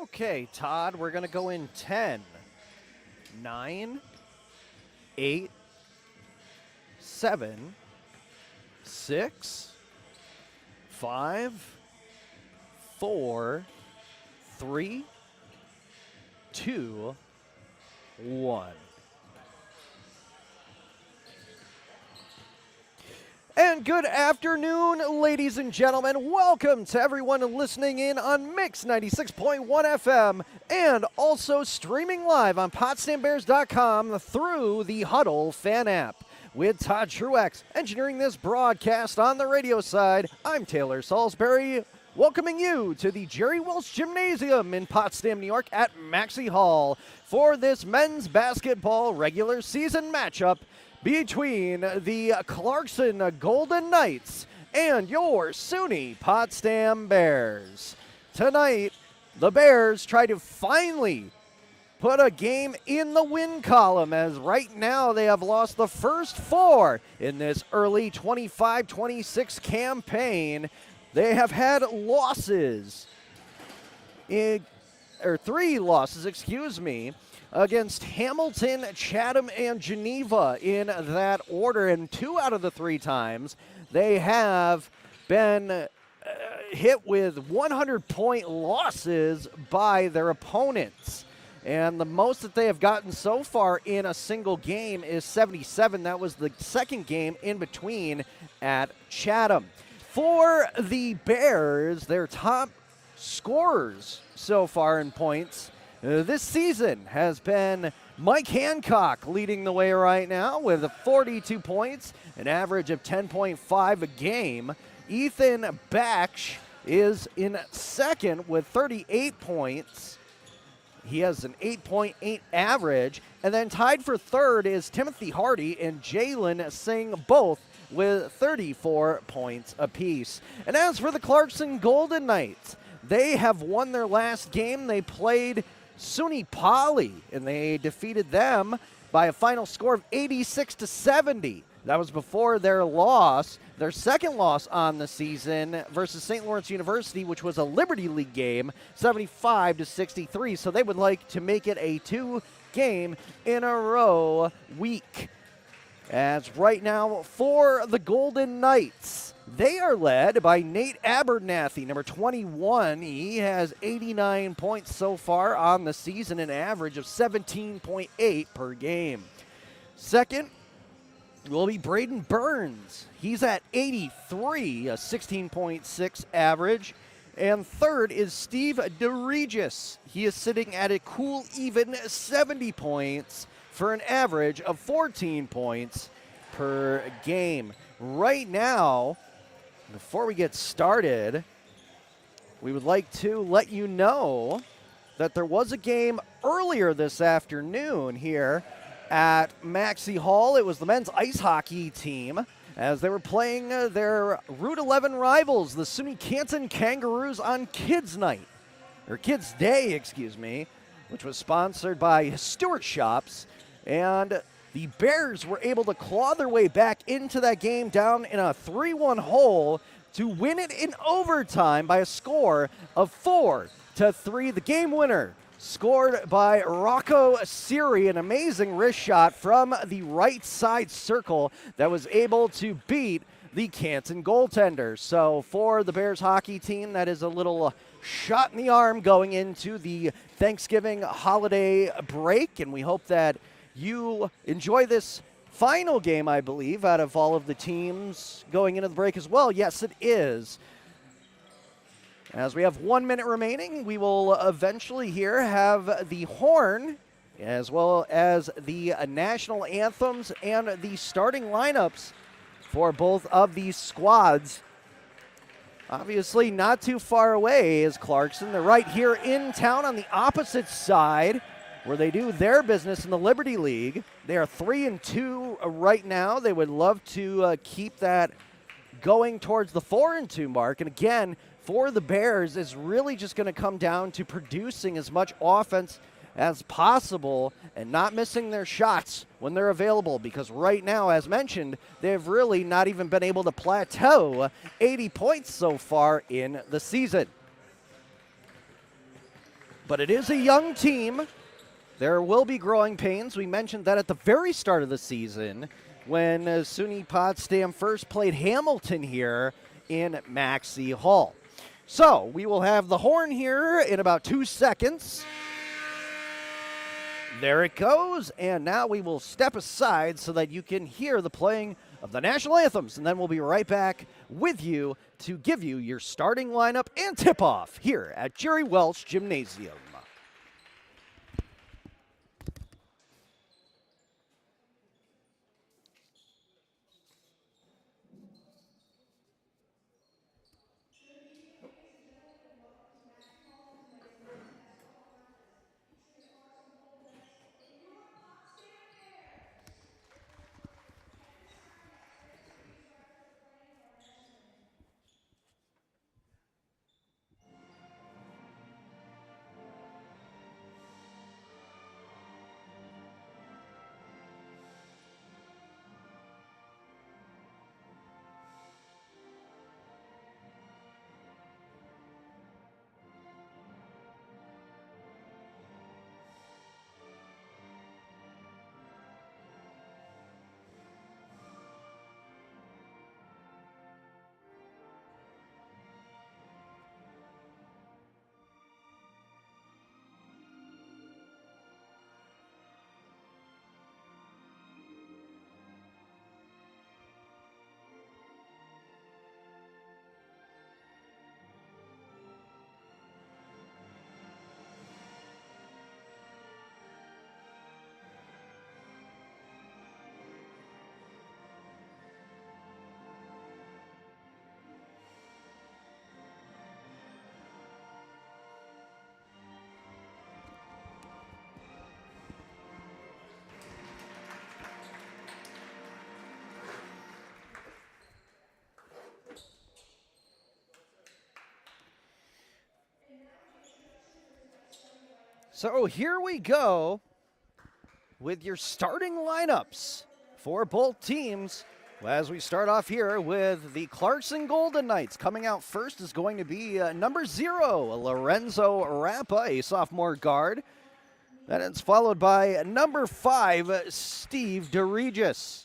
Okay, Todd, we're going to go in 10, 9, 8, 7, 6, 5, 4, 3, 2, 1. And good afternoon, ladies and gentlemen. Welcome to everyone listening in on Mix 96.1 FM and also streaming live on PotsdamBears.com through the Huddle fan app. With Todd Truex engineering this broadcast on the radio side, I'm Taylor Salisbury, welcoming you to the Jerry Welch Gymnasium in Potsdam, New York at Maxey Hall for this men's basketball regular season matchup between the Clarkson Golden Knights and your SUNY Potsdam Bears. Tonight, the Bears try to finally put a game in the win column, as right now they have lost the first 4 in this early 25-26 campaign. They have had losses, 3 losses, against Hamilton, Chatham, and Geneva in that order. And 2 out of the 3 times they have been hit with 100-point losses by their opponents. And the most that they have gotten so far in a single game is 77. That was the second game in between at Chatham. For the Bears, their top scorers so far in points this season has been Mike Hancock leading the way right now with 42 points, an average of 10.5 a game. Ethan Baksh is in second with 38 points. He has an 8.8 average. And then tied for third is Timothy Hardy and Jalen Singh, both with 34 points apiece. And as for the Clarkson Golden Knights, they have won their last game. They played SUNY Poly, and they defeated them by a final score of 86-70. That was before their loss, their second loss on the season versus St. Lawrence University, which was a Liberty League game, 75-63. So they would like to make it a 2-game-in-a-row week. As right now for the Golden Knights, they are led by Nate Abernathy, number 21. He has 89 points so far on the season, an average of 17.8 per game. Second will be Braden Burns. He's at 83, a 16.6 average. And third is Steve DeRegis. He is sitting at a cool even 70 points for an average of 14 points per game. Right now, before we get started, we would like to let you know that there was a game earlier this afternoon here at Maxey Hall. It was the men's ice hockey team as they were playing their Route 11 rivals, the SUNY Canton Kangaroos, on Kids Night, or Kids Day, excuse me, which was sponsored by Stewart Shops. And the Bears were able to claw their way back into that game down in a 3-1 hole to win it in overtime by a score of 4-3. The game winner scored by Rocco Siri, an amazing wrist shot from the right side circle that was able to beat the Canton goaltender. So for the Bears hockey team, that is a little shot in the arm going into the Thanksgiving holiday break, and we hope that you enjoy this final game, I believe, out of all of the teams going into the break as well. Yes, it is. As we have 1 minute remaining, we will eventually here have the horn as well as the national anthems and the starting lineups for both of these squads. Obviously not too far away is Clarkson. They're right here in town on the opposite side where they do their business in the Liberty League. They are 3-2 right now. They would love to keep that going towards the 4-2 mark. And again, for the Bears, is really just going to come down to producing as much offense as possible and not missing their shots when they're available, because right now, as mentioned, they've really not even been able to plateau 80 points so far in the season. But it is a young team. There will be growing pains. We mentioned that at the very start of the season when SUNY Potsdam first played Hamilton here in Maxey Hall. So we will have the horn here in about 2 seconds. There it goes, and now we will step aside so that you can hear the playing of the national anthems, and then we'll be right back with you to give you your starting lineup and tip-off here at Jerry Welch Gymnasium. So here we go with your starting lineups for both teams. As we start off here with the Clarkson Golden Knights. Coming out first is going to be number 0, Lorenzo Rappa, a sophomore guard. Then it's followed by number 5, Steve DeRegis.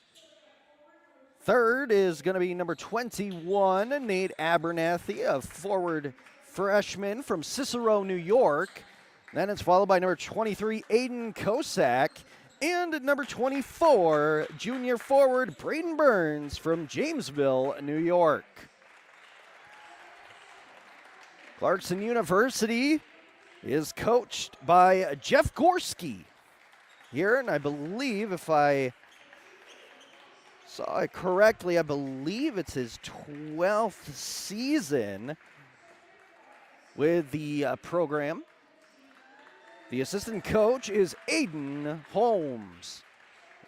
Third is going to be number 21, Nate Abernathy, a forward freshman from Cicero, New York. Then it's followed by number 23, Aiden Kosak. And number 24, junior forward Braden Burns from Jamesville, New York. Clarkson University is coached by Jeff Gorski here, and I believe, if I saw it correctly, I believe it's his 12th season with the program. The assistant coach is Aiden Holmes.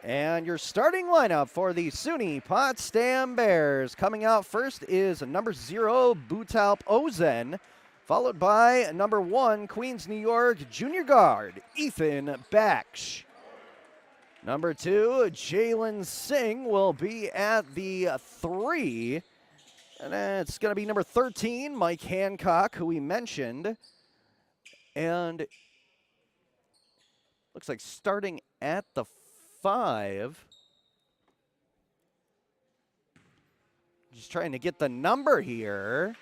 And your starting lineup for the SUNY Potsdam Bears. Coming out first is number 0, Butalp Ozen, followed by number 1, Queens, New York, junior guard, Ethan Baksh. Number 2, Jalen Singh will be at the 3. And it's going to be number 13, Mike Hancock, who we mentioned. And looks like starting at the 5. Just trying to get the number here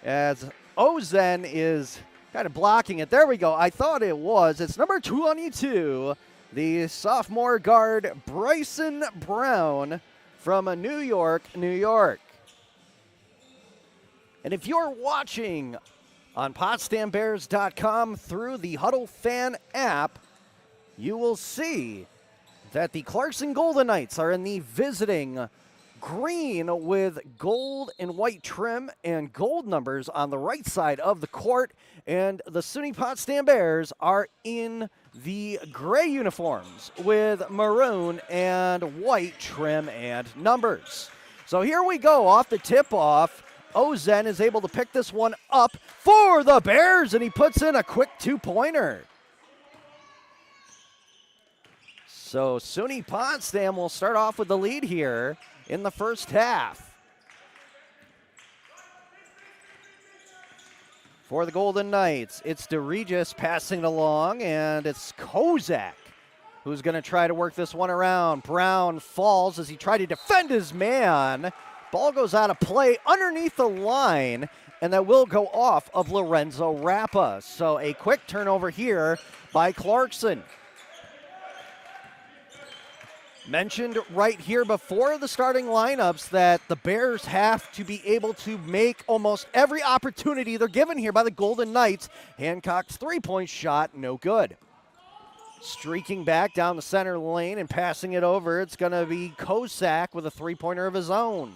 as Ozen is kind of blocking it. There we go. I thought it was. It's number 22, the sophomore guard Bryson Brown from New York, New York. And if you're watching on PotsdamBears.com through the Huddle Fan app, you will see that the Clarkson Golden Knights are in the visiting green with gold and white trim and gold numbers on the right side of the court. And the SUNY Potsdam Bears are in the gray uniforms with maroon and white trim and numbers. So here we go off the tip-off. Ozen is able to pick this one up for the Bears, and he puts in a quick two-pointer. So SUNY Potsdam will start off with the lead here in the first half. For the Golden Knights, it's DeRegis passing it along, and it's Kozak who's going to try to work this one around. Brown falls as he tried to defend his man. Ball goes out of play underneath the line, and that will go off of Lorenzo Rappa. So a quick turnover here by Clarkson. Mentioned right here before the starting lineups that the Bears have to be able to make almost every opportunity they're given here by the Golden Knights. Hancock's three-point shot, no good. Streaking back down the center lane and passing it over, it's going to be Kozak with a three-pointer of his own.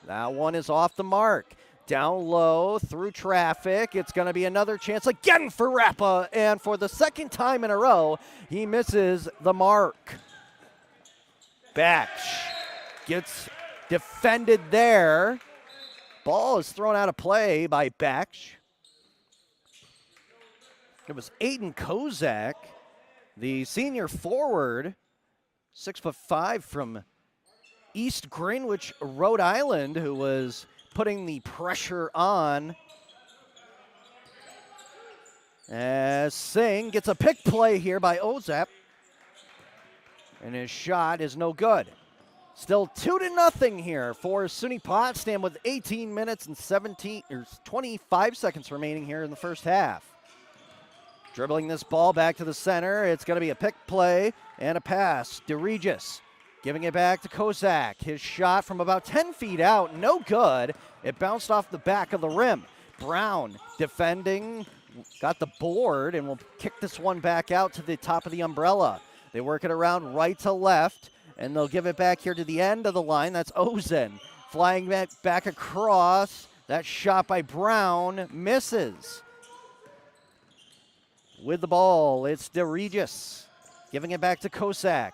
That one is off the mark. Down low, through traffic. It's going to be another chance again for Rappa. And for the second time in a row, he misses the mark. Baksh gets defended there. Ball is thrown out of play by Baksh. It was Aiden Kozak, the senior forward, 6'5" from East Greenwich, Rhode Island, who was putting the pressure on. As Singh gets a pick play here by Ozep. And his shot is no good. Still 2-0 here for SUNY Potsdam with 18 minutes and 25 seconds remaining here in the first half. Dribbling this ball back to the center. It's going to be a pick play and a pass. DeRegis giving it back to Kozak. His shot from about 10 feet out, no good. It bounced off the back of the rim. Brown defending, got the board, and will kick this one back out to the top of the umbrella. They work it around right to left, and they'll give it back here to the end of the line. That's Ozen flying back across. That shot by Brown misses. With the ball, it's DeRegis giving it back to Kozak.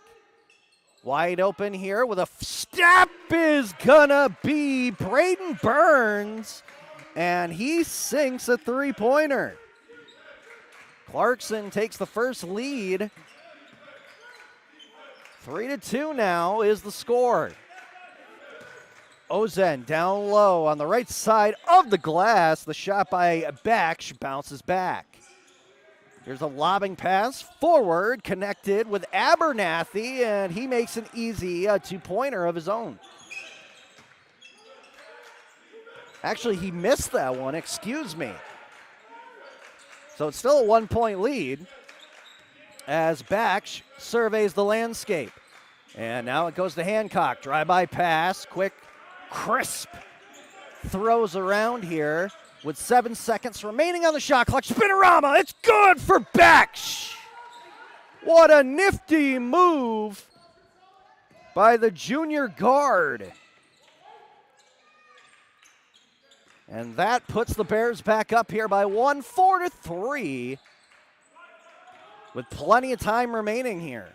Wide open here with a step is gonna be Braden Burns, and he sinks a three-pointer. Clarkson takes the first lead. 3-2 now is the score. Ozen down low on the right side of the glass. The shot by Baksh bounces back. Here's a lobbing pass forward, connected with Abernathy, and he makes an easy two-pointer of his own. Actually, he missed that one, excuse me. So it's still a one-point lead. as Baksh surveys the landscape. And now it goes to Hancock. Drive-by pass, quick, crisp throws around here with 7 seconds remaining on the shot clock. Spinorama, it's good for Baksh. What a nifty move by the junior guard. And that puts the Bears back up here by 1, 4-3, with plenty of time remaining here.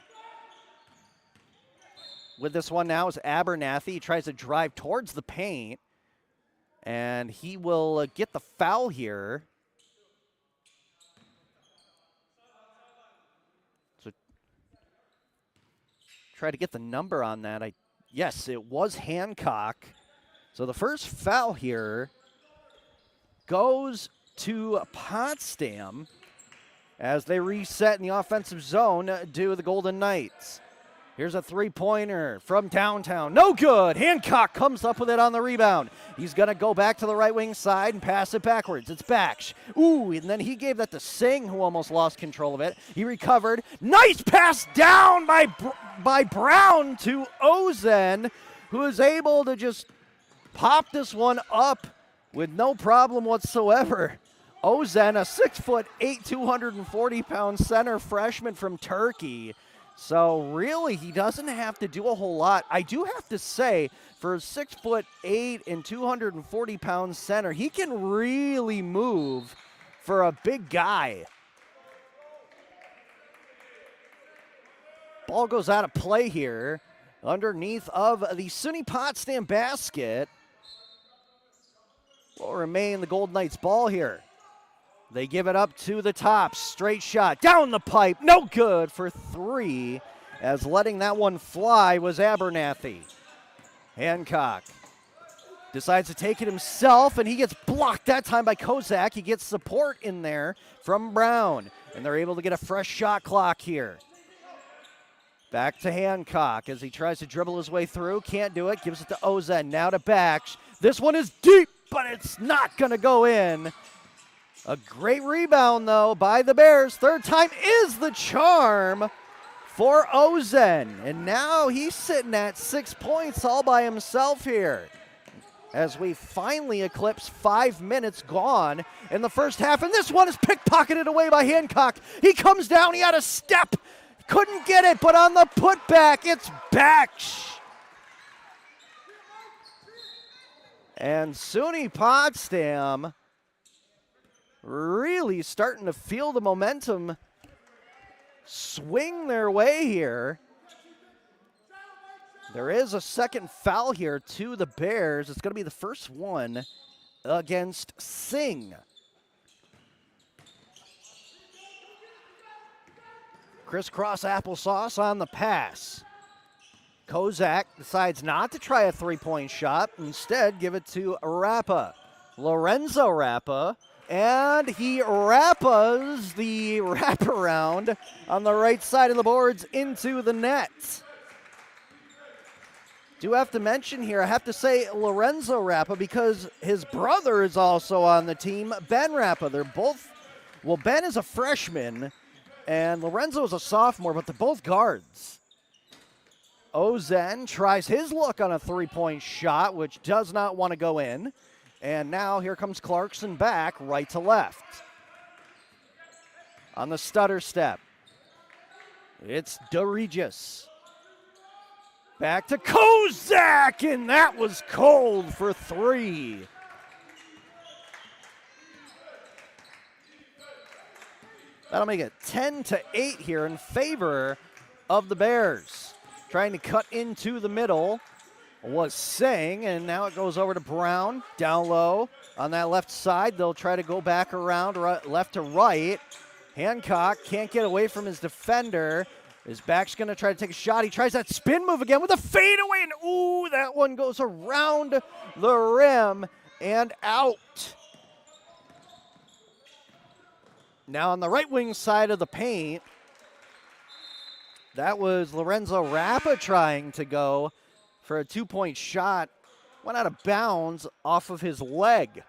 With this one now is Abernathy. He tries to drive towards the paint, and he will get the foul here. So try to get the number on that. Yes, it was Hancock. So the first foul here goes to Potsdam as they reset in the offensive zone to the Golden Knights. Here's a three-pointer from downtown. No good. Hancock comes up with it on the rebound. He's going to go back to the right wing side and pass it backwards. It's Baksh. Ooh, and then he gave that to Singh, who almost lost control of it. He recovered. Nice pass down by Brown to Ozen, who is able to just pop this one up with no problem whatsoever. Ozen, a 6'8", 240-pound center freshman from Turkey. So really, he doesn't have to do a whole lot. I do have to say, for a 6'8" and 240-pound center, he can really move for a big guy. Ball goes out of play here underneath of the SUNY Potsdam basket. Will remain the Golden Knights ball here. They give it up to the top. Straight shot down the pipe. No good for 3, as letting that one fly was Abernathy. Hancock decides to take it himself, and he gets blocked that time by Kozak. He gets support in there from Brown, and they're able to get a fresh shot clock here. Back to Hancock as he tries to dribble his way through. Can't do it. Gives it to Ozen. Now to Baksh. This one is deep, but it's not going to go in. A great rebound, though, by the Bears. Third time is the charm for Ozen. And now he's sitting at 6 points all by himself here, as we finally eclipse 5 minutes gone in the first half. And this one is pickpocketed away by Hancock. He comes down. He had a step. Couldn't get it, but on the putback, it's Baksh. And SUNY Potsdam really starting to feel the momentum swing their way here. There is a second foul here to the Bears. It's going to be the first one against Singh. Crisscross applesauce on the pass. Kozak decides not to try a three-point shot. Instead, give it to Rappa. Lorenzo Rappa. And he rappas the wraparound on the right side of the boards into the net. Do have to mention here, I have to say Lorenzo Rappa, because his brother is also on the team, Ben Rappa. They're both, well, Ben is a freshman, and Lorenzo is a sophomore, but they're both guards. Ozen tries his luck on a three-point shot, which does not want to go in. And now here comes Clarkson back right to left. On the stutter step, it's DeRegis. Back to Kozak, and that was cold for 3. That'll make it 10-8 here in favor of the Bears. Trying to cut into the middle was Singh, and now it goes over to Brown, down low on that left side. They'll try to go back around left to right. Hancock can't get away from his defender. His back's going to try to take a shot. He tries that spin move again with a fadeaway, and ooh, that one goes around the rim and out. Now on the right wing side of the paint, that was Lorenzo Rappa trying to go for a two-point shot. Went out of bounds off of his leg.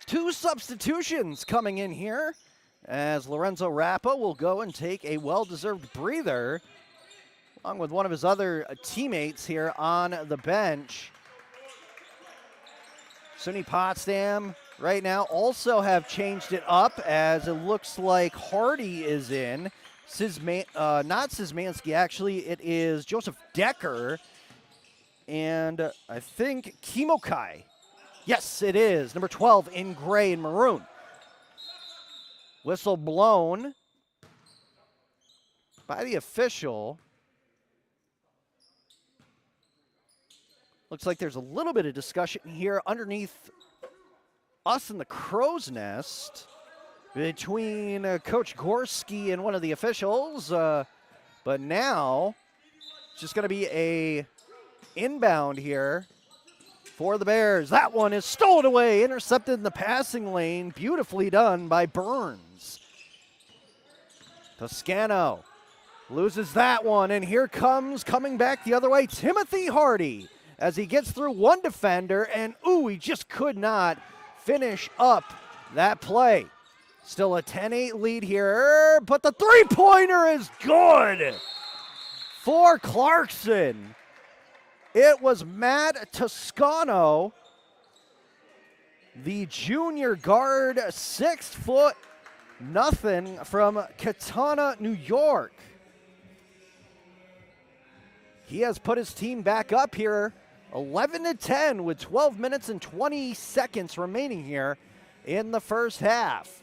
2 substitutions coming in here as Lorenzo Rappa will go and take a well-deserved breather, along with one of his other teammates here on the bench. SUNY Potsdam right now also have changed it up, as it looks like Hardy is in. Not Szymanski, actually, it is Joseph Decker. And I think Kimokai. Yes, it is. Number 12 in gray and maroon. Whistle blown by the official. Looks like there's a little bit of discussion here underneath us in the crow's nest between Coach Gorski and one of the officials. But now it's just going to be a inbound here for the Bears. That one is stolen away, intercepted in the passing lane. Beautifully done by Burns. Toscano loses that one, and here coming back the other way, Timothy Hardy, as he gets through one defender, and he just could not finish up that play. Still a 10-8 lead here, but the three-pointer is good for Clarkson. It was Matt Toscano, the junior guard, 6'0" from Katana, New York. He has put his team back up here, 11-10 with 12 minutes and 20 seconds remaining here in the first half.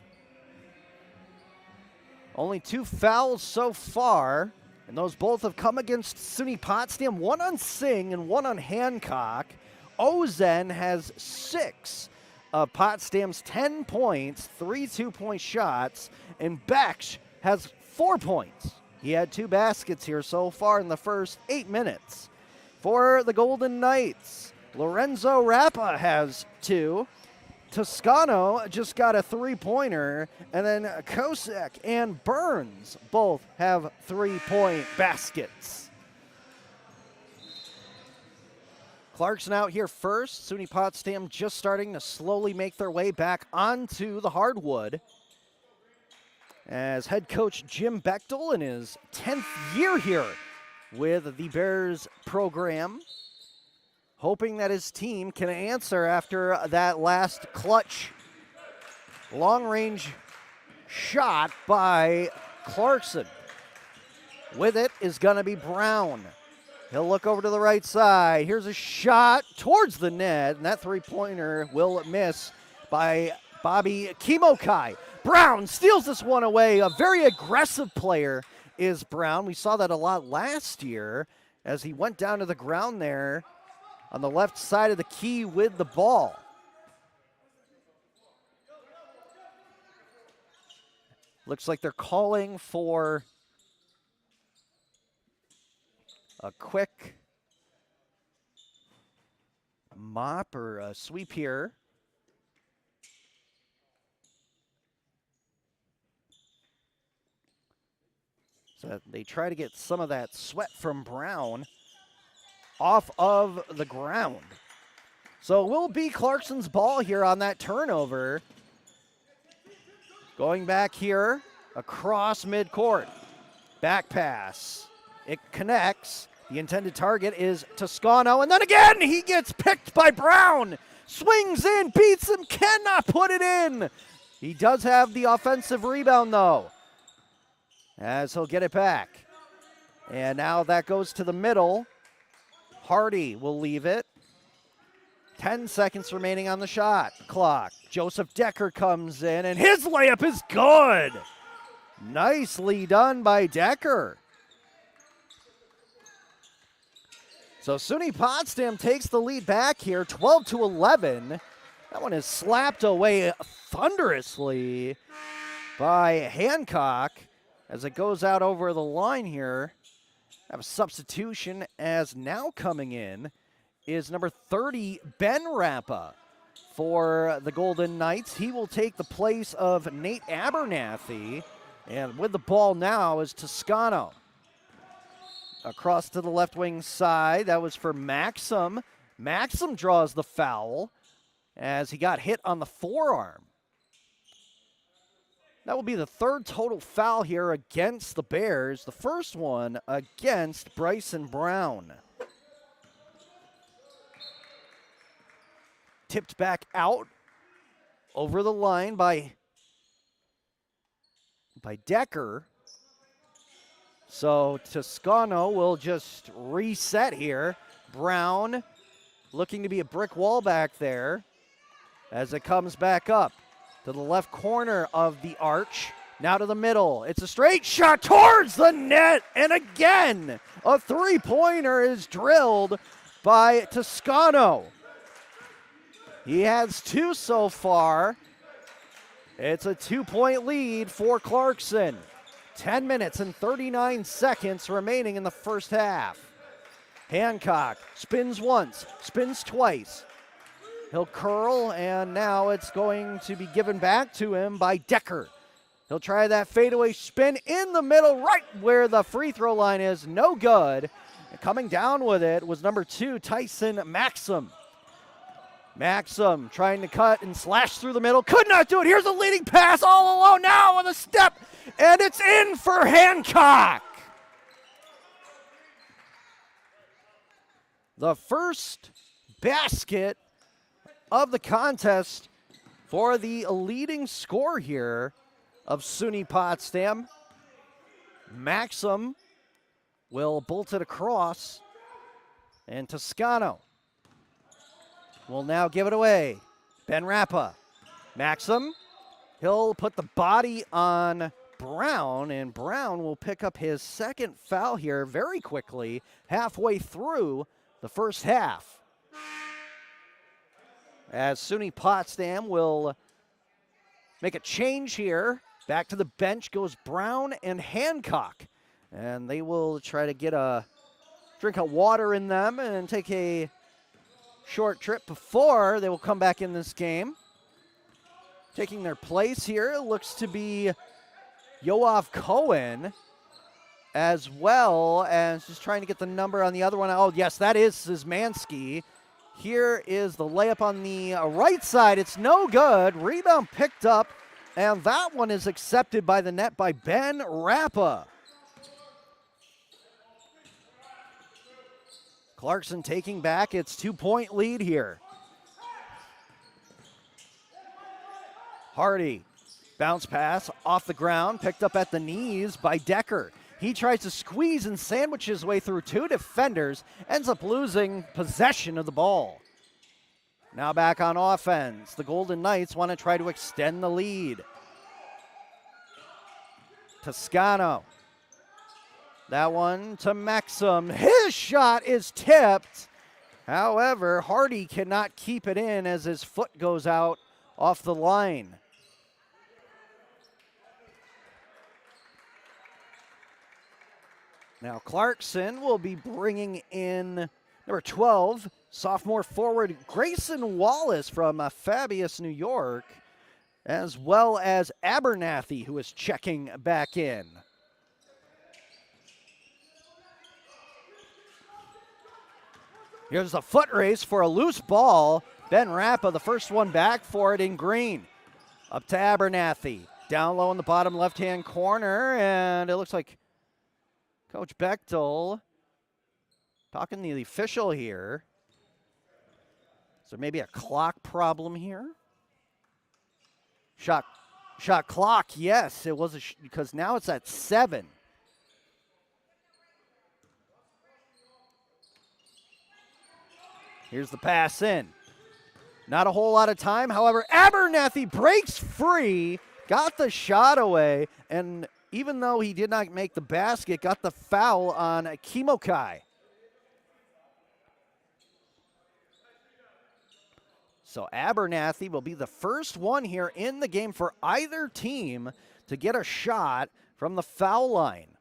Only 2 fouls so far, and those both have come against SUNY Potsdam, one on Singh and one on Hancock. Ozen has 6 of Potsdam's 10 points, 3 two-point shots, and Beksh has 4 points. He had 2 baskets here so far in the first 8 minutes. For the Golden Knights, Lorenzo Rappa has 2. Toscano just got a 3-pointer, and then Kosek and Burns both have 3-point baskets. Clarkson out here first. SUNY Potsdam just starting to slowly make their way back onto the hardwood, as head coach Jim Bechtel in his 10th year here with the Bears program, hoping that his team can answer after that last clutch long-range shot by Clarkson. With it is going to be Brown. He'll look over to the right side. Here's a shot towards the net, and that three-pointer will miss by Bobby Kimokai. Brown steals this one away. A very aggressive player is Brown. We saw that a lot last year as he went down to the ground there on the left side of the key with the ball. Looks like they're calling for a quick mop or a sweep here. So they try to get some of that sweat from Brown off of the ground. So it will be Clarkson's ball here on that turnover. Going back here across midcourt. Back pass. It connects. The intended target is Toscano. And then again, he gets picked by Brown. Swings in, beats him, cannot put it in. He does have the offensive rebound, though, as he'll get it back. And now that goes to the middle. Hardy will leave it. 10 seconds remaining on the shot clock. Joseph Decker comes in, and his layup is good. Nicely done by Decker. So SUNY Potsdam takes the lead back here, 12-11. That one is slapped away thunderously by Hancock as it goes out over the line here. Have a substitution, as now coming in is number 30, Ben Rappa for the Golden Knights. He will take the place of Nate Abernathy. And with the ball now is Toscano. Across to the left wing side, that was for Maxim. Maxim draws the foul as he got hit on the forearm. That will be the third total foul here against the Bears. The first one against Bryson Brown. Tipped back out over the line by Decker. So Toscano will just reset here. Brown looking to be a brick wall back there as it comes back up to the left corner of the arch. Now to the middle. It's a straight shot towards the net. And again, a three-pointer is drilled by Toscano. He has two so far. It's a 2-point lead for Clarkson. 10 minutes and 39 seconds remaining in the first half. Hancock spins once, spins twice. He'll curl, and now it's going to be given back to him by Decker. He'll try that fadeaway spin in the middle, right where the free throw line is. No good. And coming down with it was number 2, Tyson Maxim. Maxim trying to cut and slash through the middle. Could not do it. Here's a leading pass all alone now with a step. And it's in for Hancock. The first basket of the contest for the leading scorer here of SUNY Potsdam. Maxim will bolt it across. And Toscano will now give it away. Ben Rappa. Maxim. He'll put the body on Brown, and Brown will pick up his second foul here very quickly, halfway through the first half. As SUNY Potsdam will make a change here. Back to the bench goes Brown and Hancock. And they will try to get a drink of water in them and take a short trip before they will come back in this game. Taking their place here looks to be Yoav Cohen, as well as just trying to get the number on the other one. Oh, yes, that is Szymanski. Here is the layup on the right side. It's no good. Rebound picked up, and that one is accepted by the net by Ben Rappa. Clarkson taking back its 2-point lead here. Hardy, bounce pass off the ground, picked up at the knees by Decker. He tries to squeeze and sandwich his way through two defenders, ends up losing possession of the ball. Now back on offense. The Golden Knights want to try to extend the lead. Toscano. That one to Maxim. His shot is tipped. However, Hardy cannot keep it in as his foot goes out off the line. Now Clarkson will be bringing in number 12, sophomore forward Grayson Wallace from Fabius, New York, as well as Abernathy, who is checking back in. Here's the foot race for a loose ball. Ben Rappa, the first one back for it in green. Up to Abernathy. Down low in the bottom left-hand corner, and it looks like Coach Bechtel talking to the official here. Is there maybe a clock problem here? Shot clock, yes. It was because now it's at 7. Here's the pass in. Not a whole lot of time. However, Abernathy breaks free, got the shot away, and even though he did not make the basket, got the foul on Kimokai. So Abernathy will be the first one here in the game for either team to get a shot from the foul line.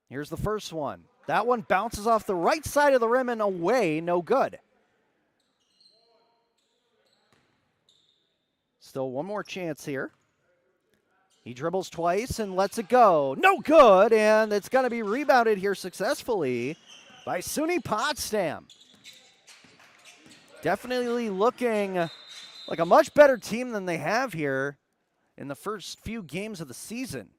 Here's the first one. That one bounces off the right side of the rim and away, no good. Still one more chance here. He dribbles twice and lets it go. No good, and it's going to be rebounded here successfully by SUNY Potsdam. Definitely looking like a much better team than they have here in the first few games of the season.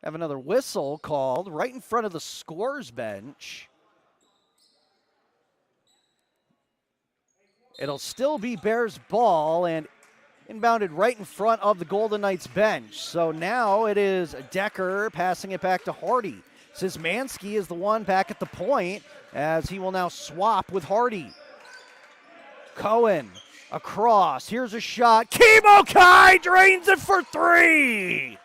Have another whistle called right in front of the scores bench. It'll still be Bears ball and inbounded right in front of the Golden Knights bench. So now it is Decker passing it back to Hardy. Szymanski is the one back at the point as he will now swap with Hardy. Cohen across. Here's a shot. Kimo Kai drains it for three.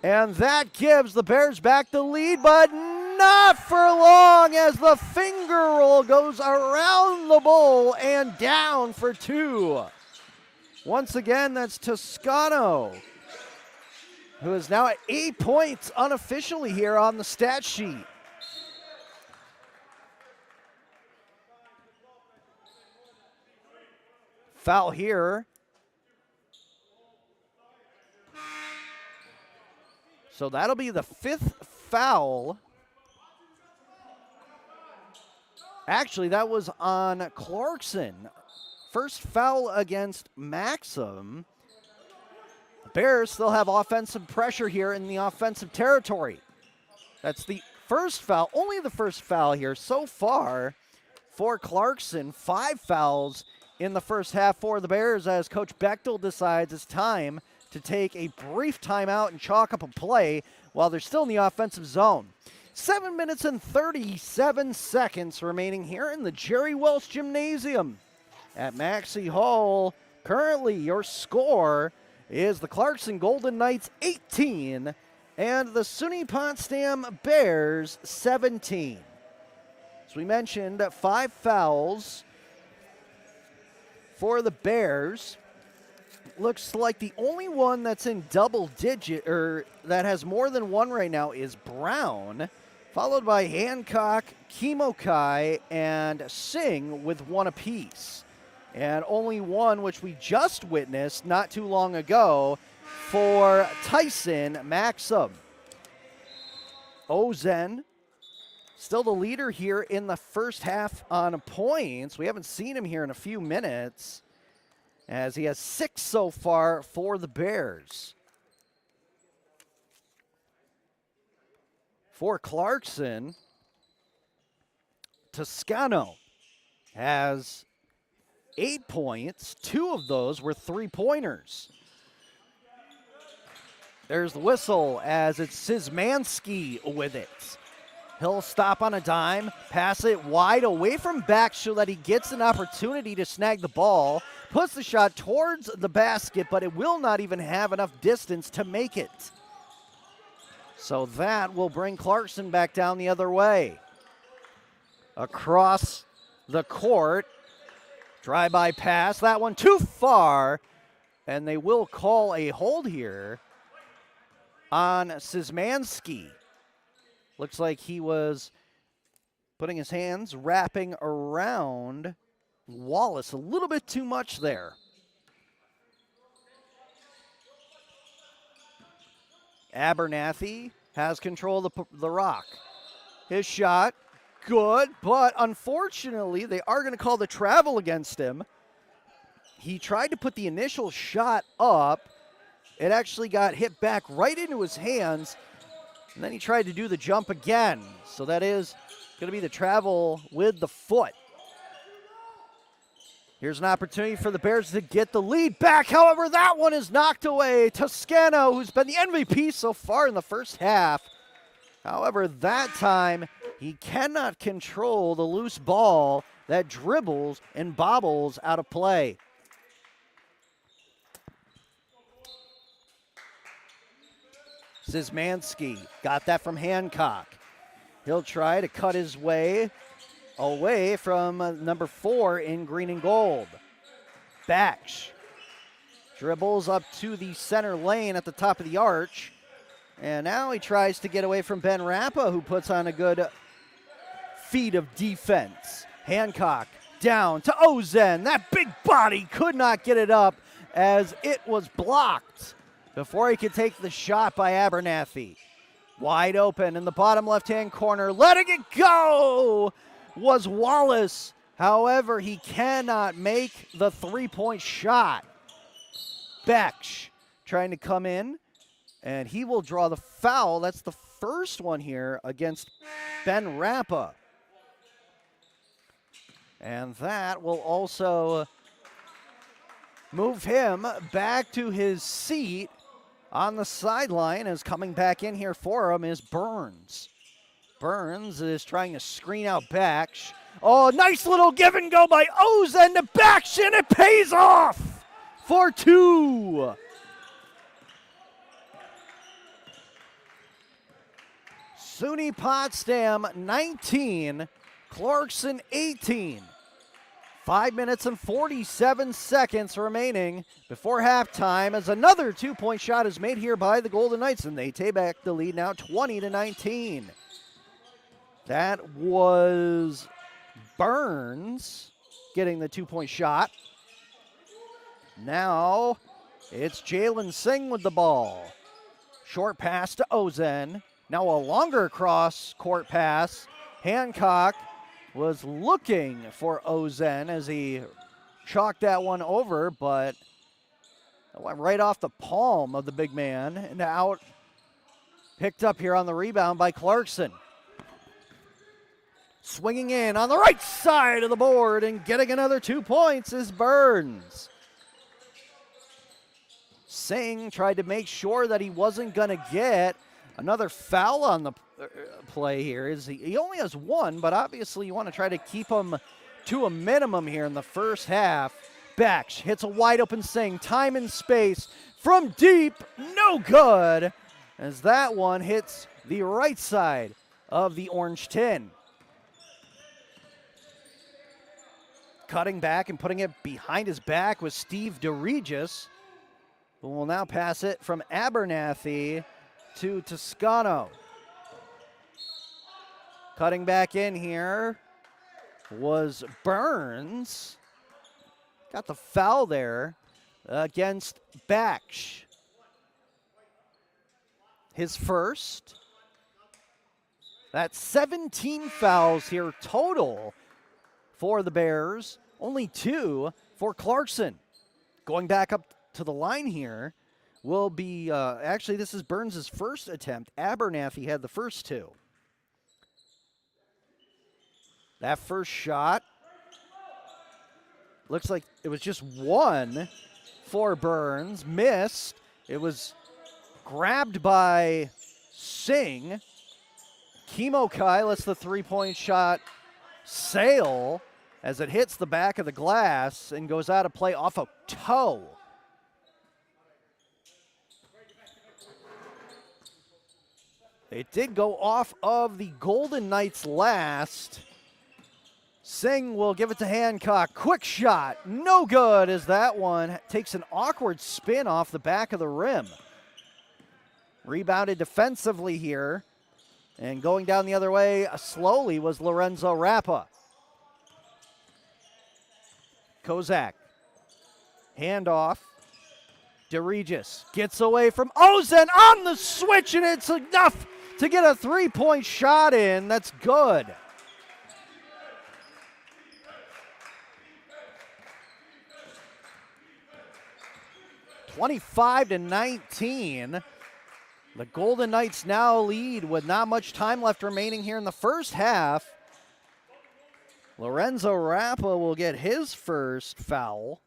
And that gives the Bears back the lead, but not for long as the finger roll goes around the bowl and down for two. Once again, that's Toscano, who is now at 8 points unofficially here on the stat sheet. Foul here. So that'll be the fifth foul. Actually, that was on Clarkson. First foul against Maxim. Bears still have offensive pressure here in the offensive territory. That's the first foul, only the first foul here so far for Clarkson. 5 fouls in the first half for the Bears as Coach Bechtel decides it's time to take a brief timeout and chalk up a play while they're still in the offensive zone. 7 minutes and 37 seconds remaining here in the Jerry Welch Gymnasium at Maxey Hall. Currently, your score is the Clarkson Golden Knights 18 and the SUNY Potsdam Bears 17. As we mentioned, 5 fouls for the Bears. Looks like the only one that's in double digit, or that has more than one right now, is Brown, followed by Hancock, Kimokai, and Singh with 1 apiece. And only one, which we just witnessed not too long ago, for Tyson Maxim. Ozen, still the leader here in the first half on points. We haven't seen him here in a few minutes, as he has 6 so far for the Bears. For Clarkson, Toscano has 8 points. 2 of those were 3-pointers. There's the whistle as it's Szymanski with it. He'll stop on a dime, pass it wide away from back so that he gets an opportunity to snag the ball. Puts the shot towards the basket, but it will not even have enough distance to make it. So that will bring Clarkson back down the other way. Across the court. Drive-by pass. That one too far. And they will call a hold here on Szymanski. Looks like he was putting his hands, wrapping around Wallace a little bit too much there. Abernathy has control of the rock. His shot, good, but unfortunately they are going to call the travel against him. He tried to put the initial shot up. It actually got hit back right into his hands, and then he tried to do the jump again. So that is going to be the travel with the foot. Here's an opportunity for the Bears to get the lead back. However, that one is knocked away. Toscano, who's been the MVP so far in the first half. However, that time he cannot control the loose ball that dribbles and bobbles out of play. Szymanski got that from Hancock. He'll try to cut his way away from number 4 in green and gold. Baksh dribbles up to the center lane at the top of the arch. And now he tries to get away from Ben Rappa, who puts on a good feat of defense. Hancock down to Ozen. That big body could not get it up as it was blocked before he could take the shot by Abernathy. Wide open in the bottom left-hand corner. Letting it go was Wallace, However, he cannot make the three-point shot. Beksh trying to come in, and he will draw the foul. That's the first one here against Ben Rappa. And that will also move him back to his seat on the sideline, as coming back in here for him is Burns. Burns is trying to screen out Beksh. Oh, nice little give and go by Ozen to Beksh, and it pays off for two. SUNY Potsdam 19, Clarkson 18. 5 minutes and 47 seconds remaining before halftime, as another two-point shot is made here by the Golden Knights, and they take back the lead now 20-19. That was Burns getting the two-point shot. Now it's Jalen Singh with the ball. Short pass to Ozen. Now a longer cross-court pass. Hancock was looking for Ozen as he chalked that one over, but it went right off the palm of the big man and out. Picked up here on the rebound by Clarkson. Swinging in on the right side of the board and getting another 2 points is Burns. Singh tried to make sure that he wasn't going to get another foul on the play here. He only has one, but obviously you want to try to keep him to a minimum here in the first half. Beksh hits a wide open Singh. Time and space from deep. No good, as that one hits the right side of the orange tin. Cutting back and putting it behind his back was Steve DeRegis, who will now pass it from Abernathy to Toscano. Cutting back in here was Burns. Got the foul there against Beksh. His first. That's 17 fouls here total for the Bears. Only 2 for Clarkson. Going back up to the line here will be, actually this is Burns' first attempt. Abernathy had the first 2. That first shot looks like it was just 1 for Burns. Missed. It was grabbed by Singh. Kemokai lets the three-point shot sail as it hits the back of the glass and goes out of play off a toe. It did go off of the Golden Knights last. Singh will give it to Hancock. Quick shot. No good, as that one takes an awkward spin off the back of the rim. Rebounded defensively here. And going down the other way slowly was Lorenzo Rappa. Kozak. Handoff. DeRegis gets away from Ozen on the switch, and it's enough to get a three-point shot in. That's good. (25-19). The Golden Knights now lead with not much time left remaining here in the first half. Lorenzo Rappa will get his first foul.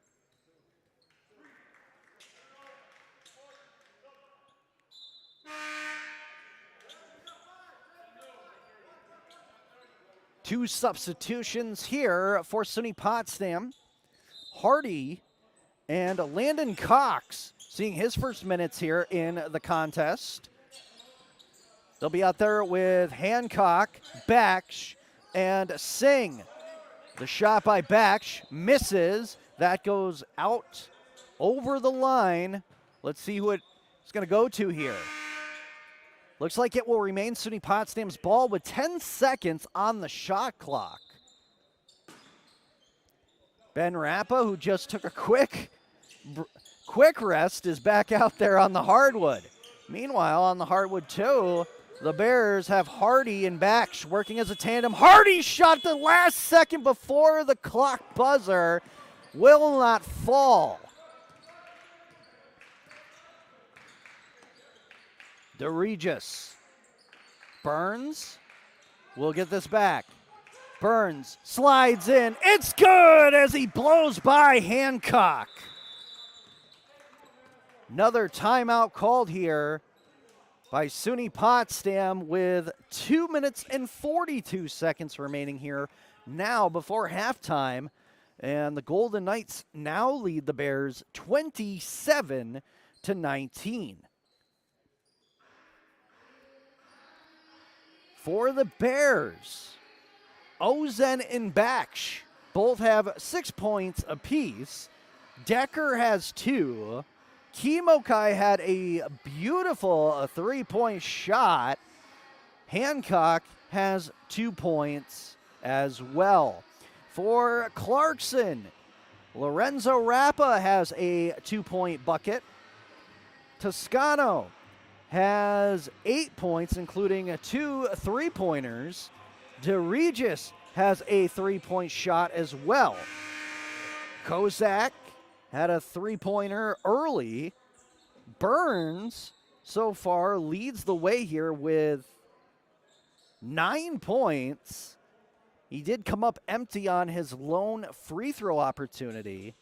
Two substitutions here for SUNY Potsdam. Hardy and Landon Cox seeing his first minutes here in the contest. They'll be out there with Hancock, Beksh, and Singh. The shot by Beksh misses. That goes out over the line. Let's see who it's going to go to here. Looks like it will remain SUNY Potsdam's ball with 10 seconds on the shot clock. Ben Rappa, who just took a quick rest, is back out there on the hardwood. Meanwhile, on the hardwood too, the Bears have Hardy and Baksh working as a tandem. Hardy shot the last second before the clock buzzer. Will not fall. DeRegis. Burns will get this back. Burns slides in. It's good as he blows by Hancock. Another timeout called here by SUNY Potsdam with 2 minutes and 42 seconds remaining here now before halftime. And the Golden Knights now lead the Bears 27-19. For the Bears, Ozen and Baksh both have 6 points apiece. Decker has 2. Kemokai had a beautiful three-point shot. Hancock has 2 points as well. For Clarkson, Lorenzo Rappa has a 2-point bucket. Toscano has 8 points, including 2 3-pointers. DeRegis has a 3-point shot as well. Kozak had a 3-pointer early. Burns so far leads the way here with 9 points. He did come up empty on his lone free throw opportunity.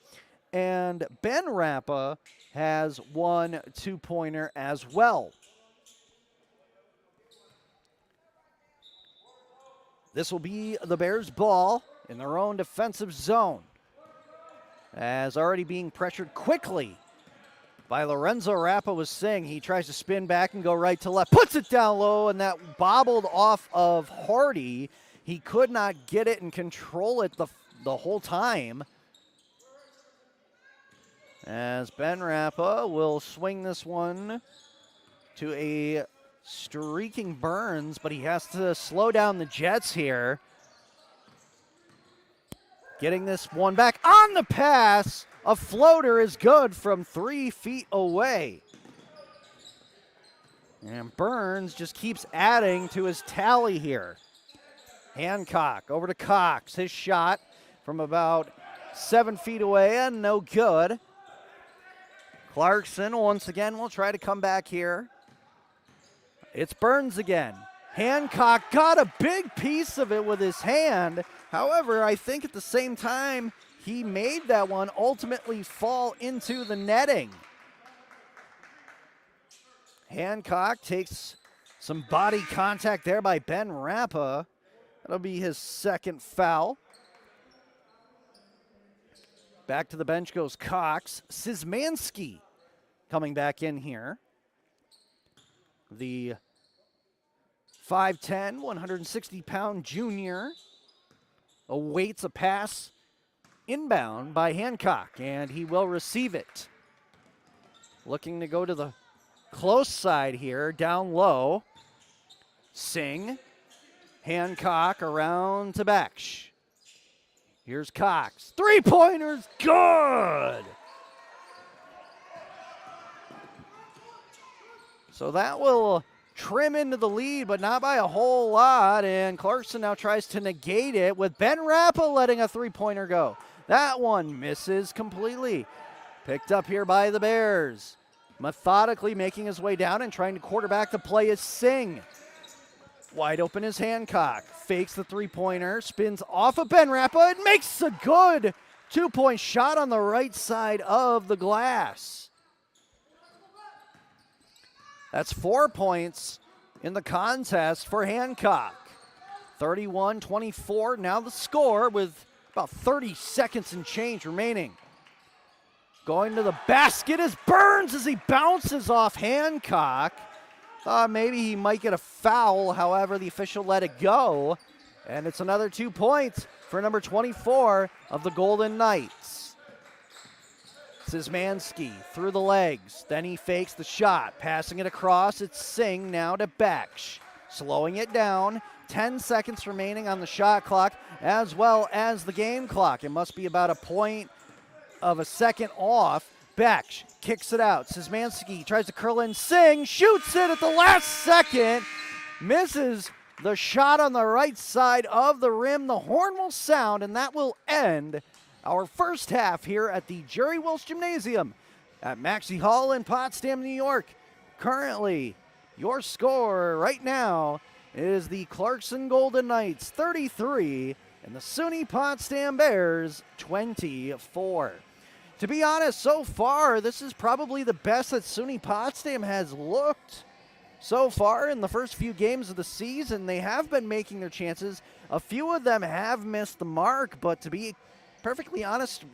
And Ben Rappa has 1 2-pointer as well. This will be the Bears' ball in their own defensive zone. As already being pressured quickly by Lorenzo Rappa was saying. He tries to spin back and go right to left. Puts it down low, and that bobbled off of Hardy. He could not get it and control it the whole time. As Ben Rappa will swing this one to a streaking Burns, but he has to slow down the Jets here. Getting this one back on the pass. A floater is good from 3 feet away. And Burns just keeps adding to his tally here. Hancock over to Cox. His shot from about 7 feet away and no good. Clarkson once again will try to come back here. It's Burns again. Hancock got a big piece of it with his hand. However, I think at the same time, he made that one ultimately fall into the netting. Hancock takes some body contact there by Ben Rappa. That'll be his second foul. Back to the bench goes Cox. Szymanski coming back in here. The 5'10", 160-pound junior awaits a pass inbound by Hancock, and he will receive it. Looking to go to the close side here, down low. Singh. Hancock around to Baksh. Here's Cox. 3-pointers, good! So that will trim into the lead, but not by a whole lot. And Clarkson now tries to negate it with Ben Rappa letting a 3-pointer go. That one misses completely. Picked up here by the Bears. Methodically making his way down and trying to quarterback the play is Singh. Wide open is Hancock. Fakes the 3-pointer. Spins off of Ben Rappa and makes a good 2-point shot on the right side of the glass. That's 4 points in the contest for Hancock. 31-24, now the score with about 30 seconds and change remaining. Going to the basket is Burns as he bounces off Hancock. Thought maybe he might get a foul, however, the official let it go. And it's another 2 points for number 24 of the Golden Knights. Szymanski through the legs. Then he fakes the shot. Passing it across. It's Singh now to Baksh. Slowing it down. 10 seconds remaining on the shot clock as well as the game clock. It must be about a point of a second off. Baksh kicks it out. Szymanski tries to curl in. Singh shoots it at the last second. misses the shot on the right side of the rim. The horn will sound, and that will end our first half here at the Jerry Wells Gymnasium at Maxey Hall in Potsdam, New York. Currently, your score right now is the Clarkson Golden Knights 33 and the SUNY Potsdam Bears 24. To be honest, so far, this is probably the best that SUNY Potsdam has looked so far in the first few games of the season. They have been making their chances. A few of them have missed the mark, but to be perfectly honest,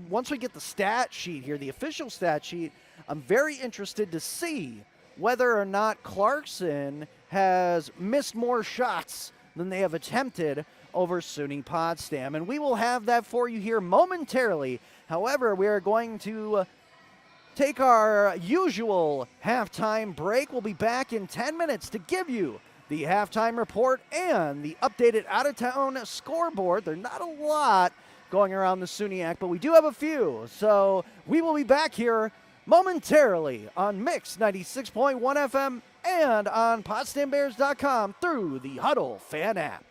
once we get the stat sheet here, the official stat sheet, I'm very interested to see whether or not Clarkson has missed more shots than they have attempted over SUNY Potsdam. And we will have that for you here momentarily. However, we are going to take our usual halftime break. We'll be back in 10 minutes to give you the halftime report and the updated out-of-town scoreboard. There's not a lot going around the SUNYAC, but we do have a few. So we will be back here momentarily on Mix 96.1 FM and on PotsdamBears.com through the Huddle Fan app.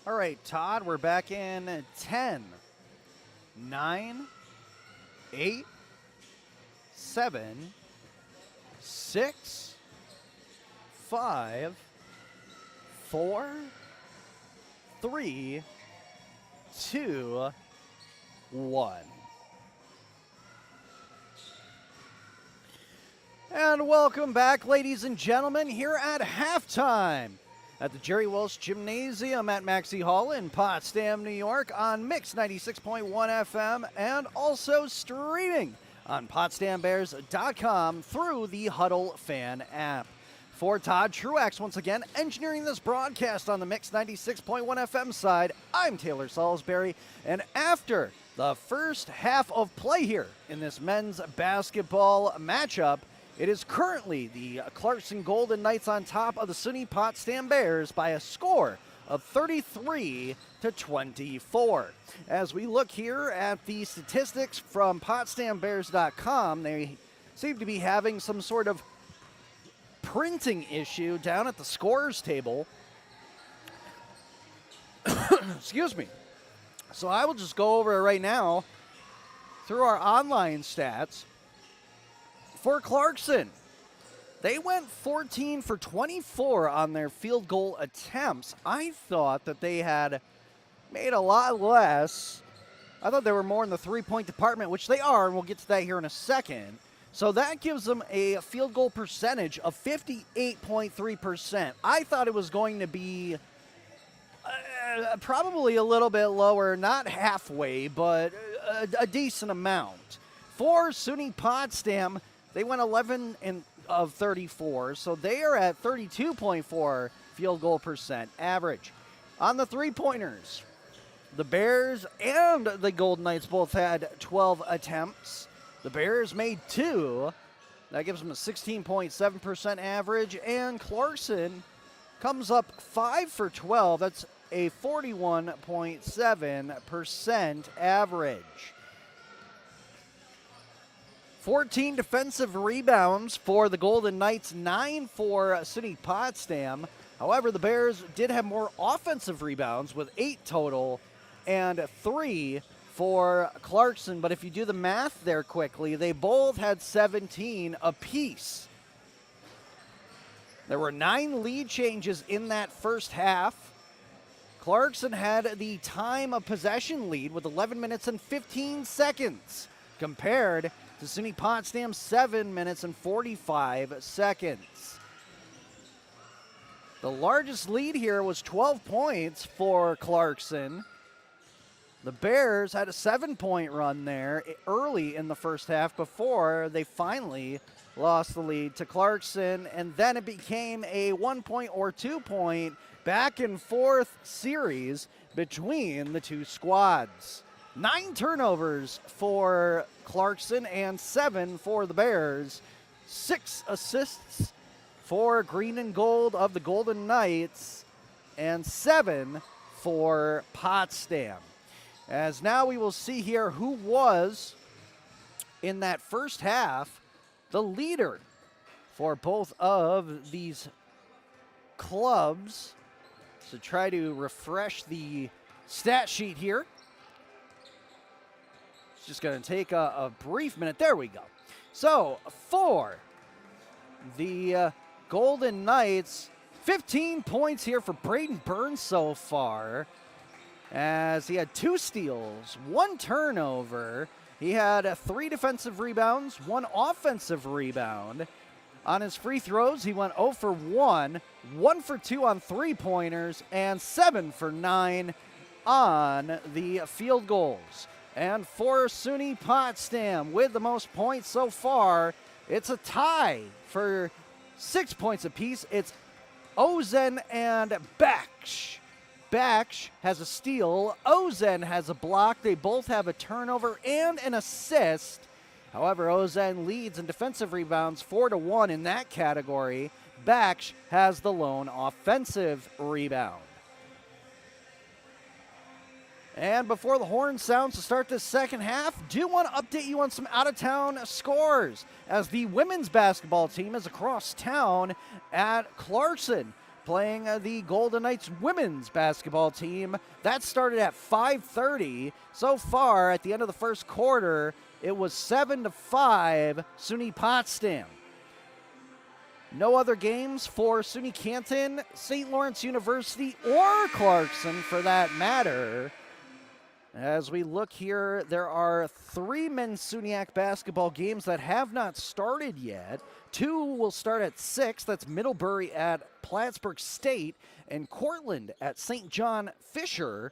All right, Todd, we're back in 10, 9, 8, 7, 6, 5, 4, 3, 2, 1. And welcome back, ladies and gentlemen, here at halftime at the Jerry Welsh Gymnasium at Maxey Hall in Potsdam, New York on Mix 96.1 FM and also streaming on PotsdamBears.com through the Huddle Fan app. For Todd Truax, once again, engineering this broadcast on the Mix 96.1 FM side, I'm Taylor Salisbury, and after the first half of play here in this men's basketball matchup, it is currently the Clarkson Golden Knights on top of the SUNY Potsdam Bears by a score of 33-24. As we look here at the statistics from PotsdamBears.com, they seem to be having some sort of printing issue down at the scorers table. Excuse me. So I will just go over it right now through our online stats. For Clarkson, they went 14 for 24 on their field goal attempts. I thought that they had made a lot less. I thought they were more in the three-point department, which they are, and we'll get to that here in a second. So that gives them a field goal percentage of 58.3%. I thought it was going to be probably a little bit lower, not halfway, but a decent amount. For SUNY Potsdam, they went 11 of 34, so they are at 32.4 field goal percent average. On the three-pointers, the Bears and the Golden Knights both had 12 attempts. The Bears made 2. That gives them a 16.7% average, and Clarkson comes up 5 for 12. That's a 41.7% average. 14 defensive rebounds for the Golden Knights, 9 for SUNY Potsdam. However, the Bears did have more offensive rebounds with 8 total and 3 for Clarkson. But if you do the math there quickly, they both had 17 apiece. There were 9 lead changes in that first half. Clarkson had the time of possession lead with 11 minutes and 15 seconds compared to SUNY Potsdam 7 minutes and 45 seconds. The largest lead here was 12 points for Clarkson. The Bears had a 7-point run there early in the first half before they finally lost the lead to Clarkson, and then it became a 1-point or 2-point back and forth series between the two squads. 9 turnovers for Clarkson and 7 for the Bears. 6 assists for green and gold of the Golden Knights and 7 for Potsdam. As now we will see here who was in that first half the leader for both of these clubs. So try to refresh the stat sheet here. Just going to take a brief minute. There we go. So for the Golden Knights, 15 points here for Braden Burns so far, as he had 2 steals, 1 turnover. He had 3 defensive rebounds, 1 offensive rebound. On his free throws, he went 0 for 1, 1 for 2 on three-pointers, and 7 for 9 on the field goals. And for SUNY Potsdam, with the most points so far, it's a tie for 6 points apiece. It's Ozen and Baksh. Baksh has a steal. Ozen has a block. They both have a turnover and an assist. However, Ozen leads in defensive rebounds 4-1 in that category. Baksh has the lone offensive rebound. And before the horn sounds to start this second half, do want to update you on some out-of-town scores, as the women's basketball team is across town at Clarkson. playing the Golden Knights women's basketball team. That started at 5:30. So far, at the end of the first quarter, it was 7-5 SUNY Potsdam. No other games for SUNY Canton, St. Lawrence University, or Clarkson for that matter. As we look here, there are 3 men's SUNYAC basketball games that have not started yet. 2 will start at 6. That's Middlebury at Plattsburgh State and Cortland at St. John Fisher.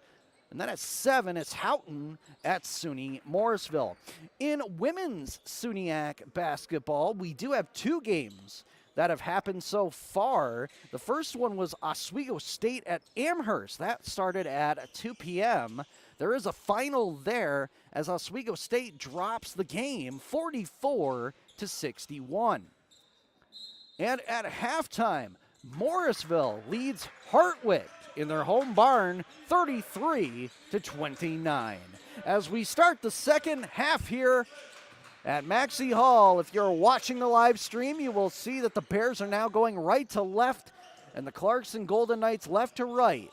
And then at 7, it's Houghton at SUNY Morrisville. In women's SUNYAC basketball, we do have 2 games that have happened so far. The first one was Oswego State at Amherst. That started at 2 p.m. There is a final there as Oswego State drops the game 44-61. And at halftime, Morrisville leads Hartwick in their home barn 33-29. As we start the second half here at Maxey Hall, if you're watching the live stream, you will see that the Bears are now going right to left and the Clarkson Golden Knights left to right.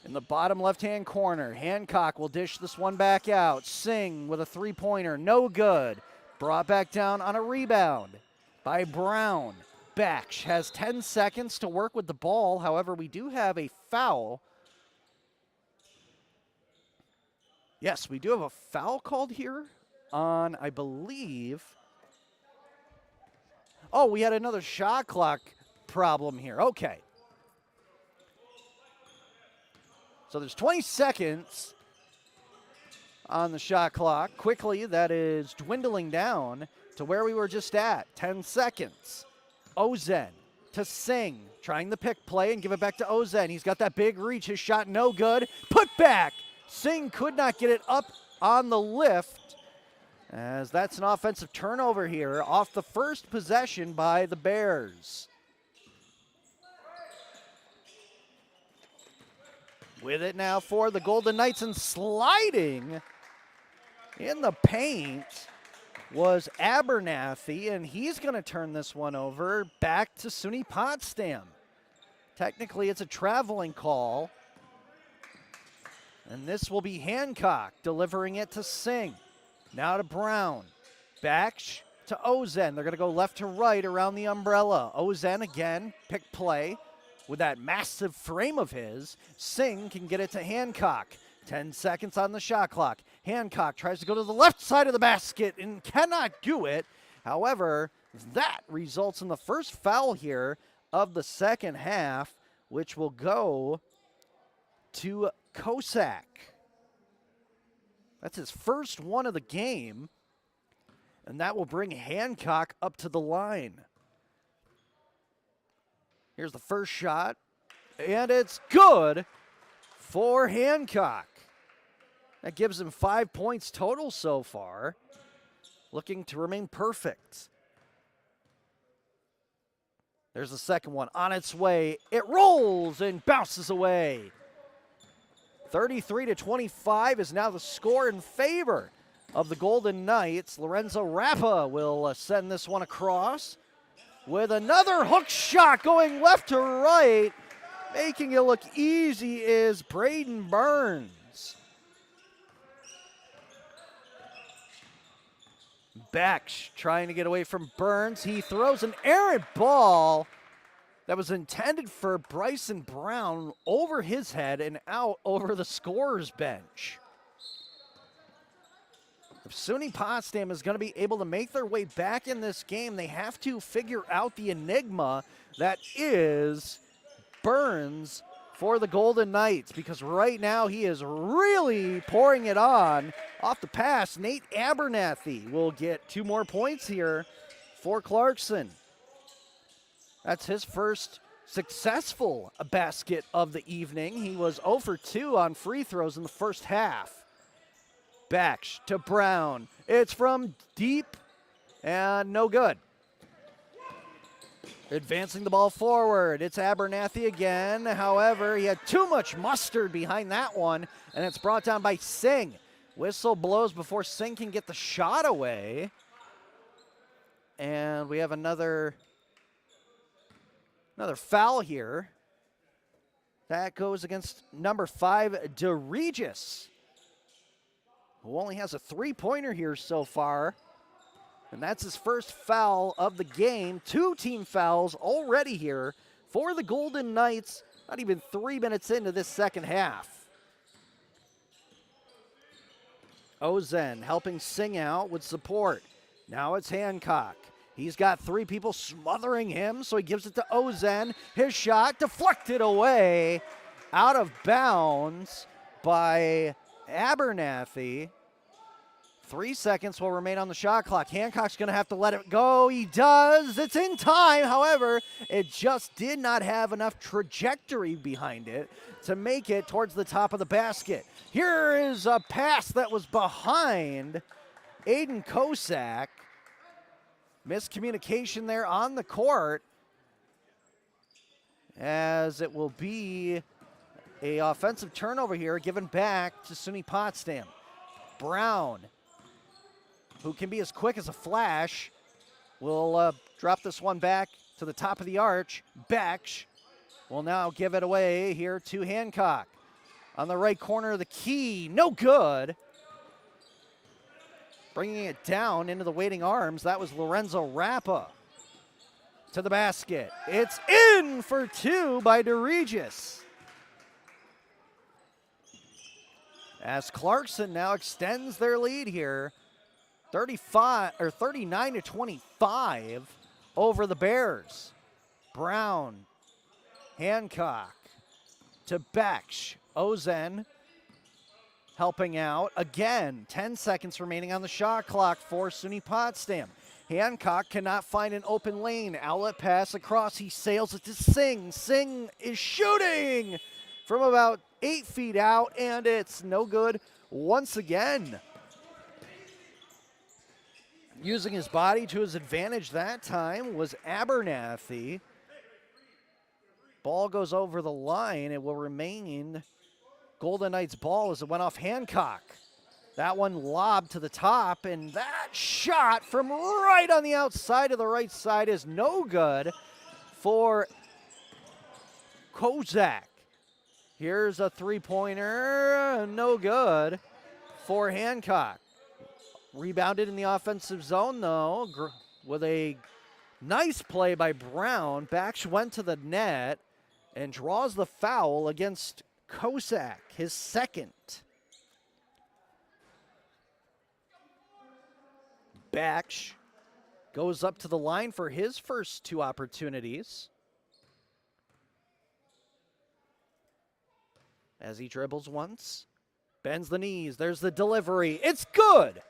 In the bottom left-hand corner, Hancock will dish this one back out. Singh with a three-pointer, no good. Brought back down on a rebound by Brown. Baksh has 10 seconds to work with the ball. However, we do have a foul. Yes, we do have a foul called here on, I believe. Oh, we had another shot clock problem here. Okay. So there's 20 seconds on the shot clock. Quickly, that is dwindling down to where we were just at. 10 seconds. Ozen to Singh, trying the pick play and give it back to Ozen. He's got that big reach. His shot no good. Put back. Singh could not get it up on the lift, as that's an offensive turnover here off the first possession by the Bears. With it now for the Golden Knights, and sliding in the paint was Abernathy, and he's going to turn this one over back to SUNY Potsdam. Technically, it's a traveling call, and this will be Hancock delivering it to Singh. Now to Brown. Baksh to Ozen. They're going to go left to right around the umbrella. Ozen again, pick play. With that massive frame of his, Singh can get it to Hancock. 10 seconds on the shot clock. Hancock tries to go to the left side of the basket and cannot do it. However, that results in the first foul here of the second half, which will go to Kosak. That's his first one of the game, and that will bring Hancock up to the line. Here's the first shot, and it's good for Hancock. That gives him 5 points total so far, looking to remain perfect. There's the second one on its way. It rolls and bounces away. 33-25 is now the score in favor of the Golden Knights. Lorenzo Rappa will send this one across with another hook shot going left to right. Making it look easy is Braden Burns. Baksh trying to get away from Burns. He throws an errant ball that was intended for Bryson Brown over his head and out over the scorer's bench. If SUNY Potsdam is going to be able to make their way back in this game, they have to figure out the enigma that is Burns for the Golden Knights, because right now he is really pouring it on. Off the pass, Nate Abernathy will get 2 more points here for Clarkson. That's his first successful basket of the evening. He was 0 for 2 on free throws in the first half. Baksh to Brown. It's from deep and no good. Advancing the ball forward. It's Abernathy again. However, he had too much mustard behind that one, and it's brought down by Singh. Whistle blows before Singh can get the shot away. And we have another Another foul here. That goes against number 5, DeRegis, who only has a three-pointer here so far. And that's his first foul of the game. 2 team fouls already here for the Golden Knights, not even 3 minutes into this second half. Ozen helping Sing out with support. Now it's Hancock. He's got 3 people smothering him, so he gives it to Ozen. His shot deflected away, out of bounds by Abernathy. 3 seconds will remain on the shot clock. Hancock's going to have to let it go. He does. It's in time. However, it just did not have enough trajectory behind it to make it towards the top of the basket. Here is a pass that was behind Aiden Kosak. Miscommunication there on the court, as it will be a offensive turnover here given back to SUNY Potsdam. Brown, who can be as quick as a flash, will drop this one back to the top of the arch. Becksch will now give it away here to Hancock. On the right corner of the key, no good. Bringing it down into the waiting arms, that was Lorenzo Rappa. To the basket. It's in for 2 by DeRegis. As Clarkson now extends their lead here, 39-25 over the Bears. Brown, Hancock to Becksch. Ozen helping out. Again, 10 seconds remaining on the shot clock for SUNY Potsdam. Hancock cannot find an open lane. Outlet pass across. He sails it to Sing. Sing is shooting from about 8 feet out, and it's no good once again. Using his body to his advantage that time was Abernathy. Ball goes over the line. It will remain Golden Knights ball as it went off Hancock. That one lobbed to the top, and that shot from right on the outside of the right side is no good for Kozak. Here's a three-pointer, no good for Hancock. Rebounded in the offensive zone, though, with a nice play by Brown. Becksch went to the net and draws the foul against Kozak, his second. Becksch goes up to the line for his first 2 opportunities. As he dribbles once, bends the knees, there's the delivery, it's good!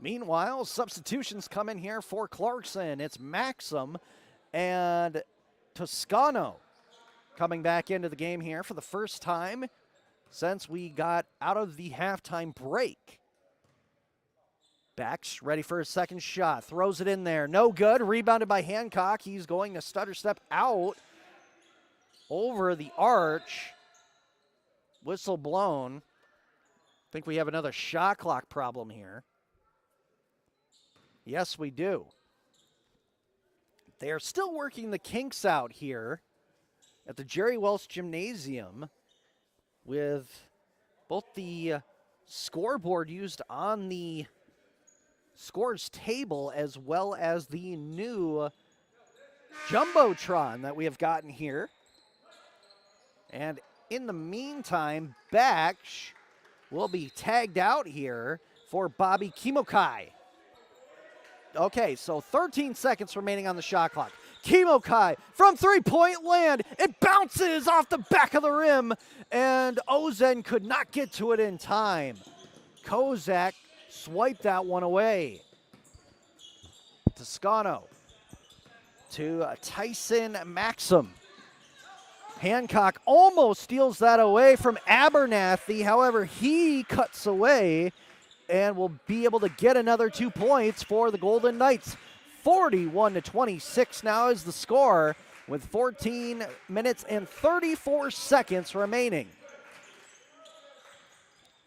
Meanwhile, substitutions come in here for Clarkson. It's Maxim and Toscano coming back into the game here for the first time since we got out of the halftime break. Becksch ready for his second shot. Throws it in there. No good. Rebounded by Hancock. He's going to stutter step out over the arch. Whistle blown. I think we have another shot clock problem here. Yes, we do. They are still working the kinks out here at the Jerry Welch Gymnasium with both the scoreboard used on the scores table as well as the new Jumbotron that we have gotten here. And in the meantime, Becksch will be tagged out here for Bobby Kimokai. Okay, so 13 seconds remaining on the shot clock. Kimokai from three-point land. It bounces off the back of the rim, and Ozen could not get to it in time. Kozak swiped that one away. Toscano to Tyson Maxim. Hancock almost steals that away from Abernathy. However, he cuts away and will be able to get another 2 points for the Golden Knights. 41-26 now is the score with 14 minutes and 34 seconds remaining.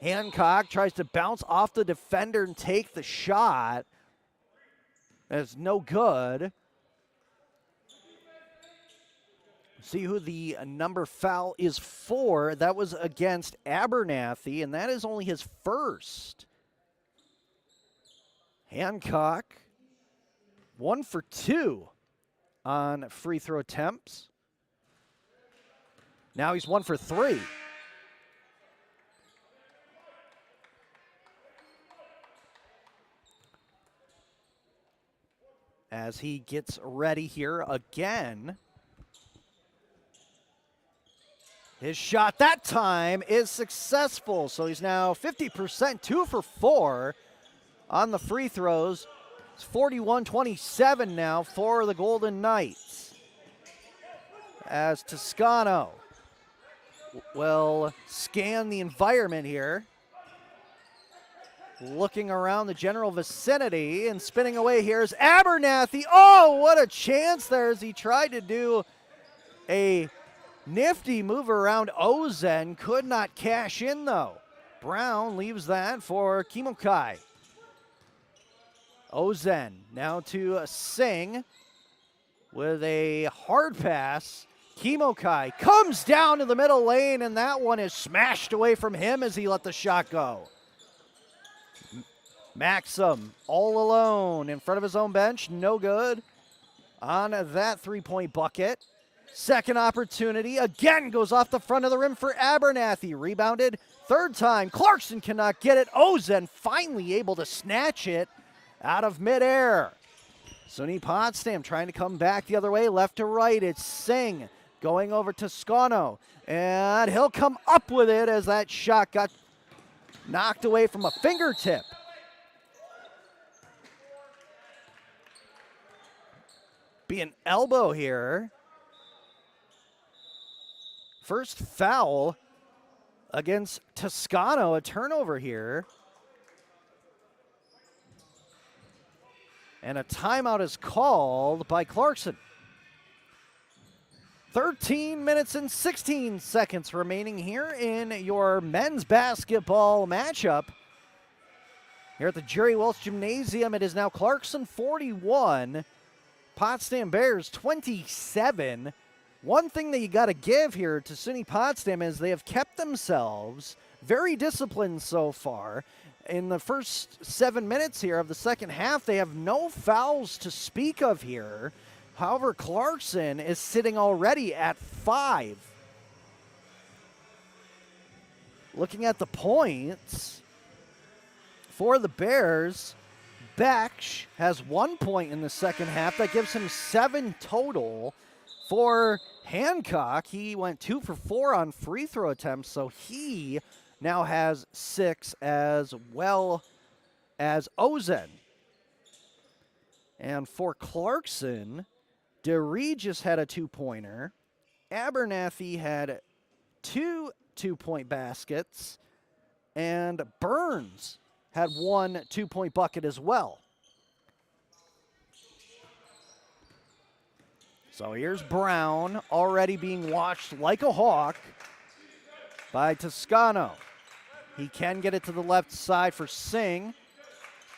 Hancock tries to bounce off the defender and take the shot. That's no good. See who the number foul is for. That was against Abernathy, and that is only his first. Hancock, 1 for 2 on free throw attempts. Now he's 1 for 3. As he gets ready here again. His shot that time is successful, so he's now 50%, 2 for 4 on the free throws. It's 41-27 now for the Golden Knights. As Toscano will scan the environment here. Looking around the general vicinity and spinning away here is Abernathy. Oh, what a chance there as he tried to do a nifty move around Ozen. Could not cash in though. Brown leaves that for Kimokai. Ozen now to Singh with a hard pass. Kimokai comes down to the middle lane, and that one is smashed away from him as he let the shot go. Maxim all alone in front of his own bench. No good on that three-point bucket. Second opportunity again goes off the front of the rim for Abernathy. Rebounded third time. Clarkson cannot get it. Ozen finally able to snatch it out of midair. SUNY Potsdam trying to come back the other way, left to right. It's Singh going over to Toscano, and he'll come up with it as that shot got knocked away from a fingertip. Be an elbow here. First foul against Toscano, a turnover here. And a timeout is called by Clarkson. 13 minutes and 16 seconds remaining here in your men's basketball matchup. Here at the Jerry Welch Gymnasium, it is now Clarkson 41, Potsdam Bears 27. One thing that you got to give here to SUNY Potsdam is they have kept themselves very disciplined so far. In the first 7 minutes here of the second half, they have no fouls to speak of here. However, Clarkson is sitting already at 5. Looking at the points for the Bears, Beksh has 1 point in the second half. That gives him 7 total. For Hancock, he went 2 for 4 on free throw attempts, so he now has 6 as well as Ozen. And for Clarkson, DeRegis had a 2-pointer. Abernathy had 2 2-point baskets. And Burns had 1 2-point bucket as well. So here's Brown already being watched like a hawk by Toscano. He can get it to the left side for Singh.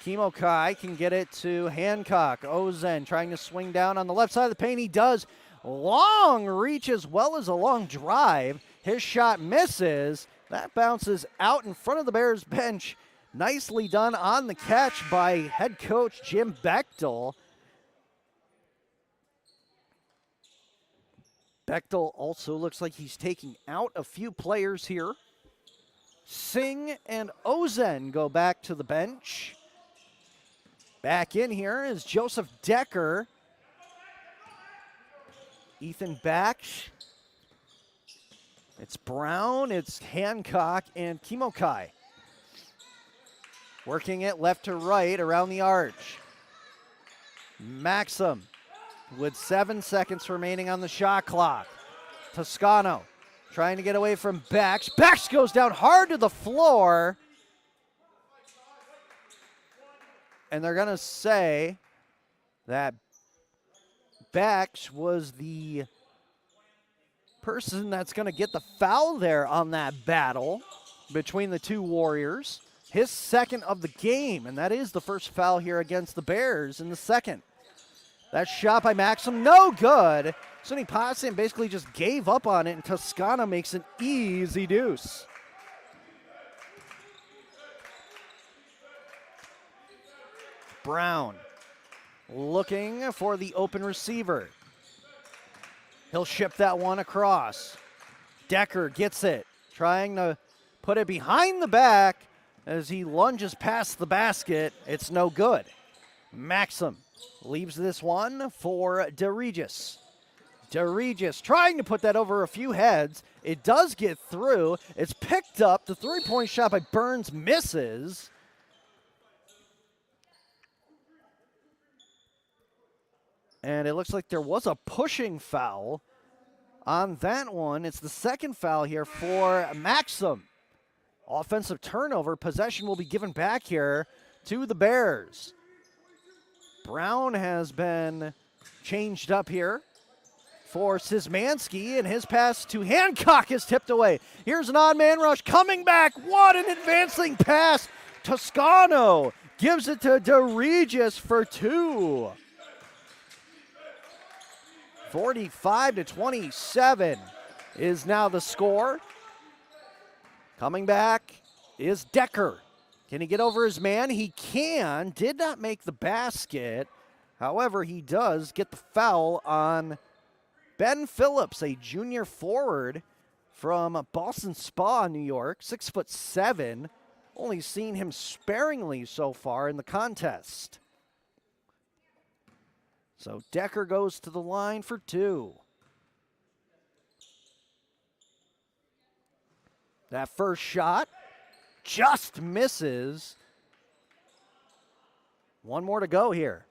Kimokai can get it to Hancock. Ozen trying to swing down on the left side of the paint. He does. Long reach as well as a long drive. His shot misses. That bounces out in front of the Bears bench. Nicely done on the catch by head coach Jim Bechtel. Bechtel also looks like he's taking out a few players here. Singh and Ozen go back to the bench. Back in here is Joseph Decker. Ethan Baksh. It's Brown, it's Hancock, and Kimokai. Working it left to right around the arch. Maxim with 7 seconds remaining on the shot clock. Toscano trying to get away from Baksh. Baksh goes down hard to the floor. And they're going to say that Baksh was the person that's going to get the foul there on that battle between the two Warriors. his second of the game, and that is the first foul here against the Bears in the second. That shot by Maxim, no good. SUNY Potsdam basically just gave up on it, and Toscano makes an easy deuce. Brown looking for the open receiver. He'll ship that one across. Decker gets it, trying to put it behind the back as he lunges past the basket. It's no good. Maxim leaves this one for DeRegis. DeRegis trying to put that over a few heads. It does get through. It's picked up. The three-point shot by Burns misses. And it looks like there was a pushing foul on that one. It's the second foul here for Maxim. Offensive turnover. Possession will be given back here to the Bears. Brown has been changed up here for Szymanski, and his pass to Hancock is tipped away. Here's an odd man rush coming back. What an advancing pass. Toscano gives it to DeRegis for two. 45-27 is now the score. Coming back is Decker. Can he get over his man? He can. Did not make the basket. However, he does get the foul on Ben Phillips, a junior forward from Boston Spa, New York, 6'7". Only seen him sparingly so far in the contest. So Decker goes to the line for two. That first shot just misses. One more to go here.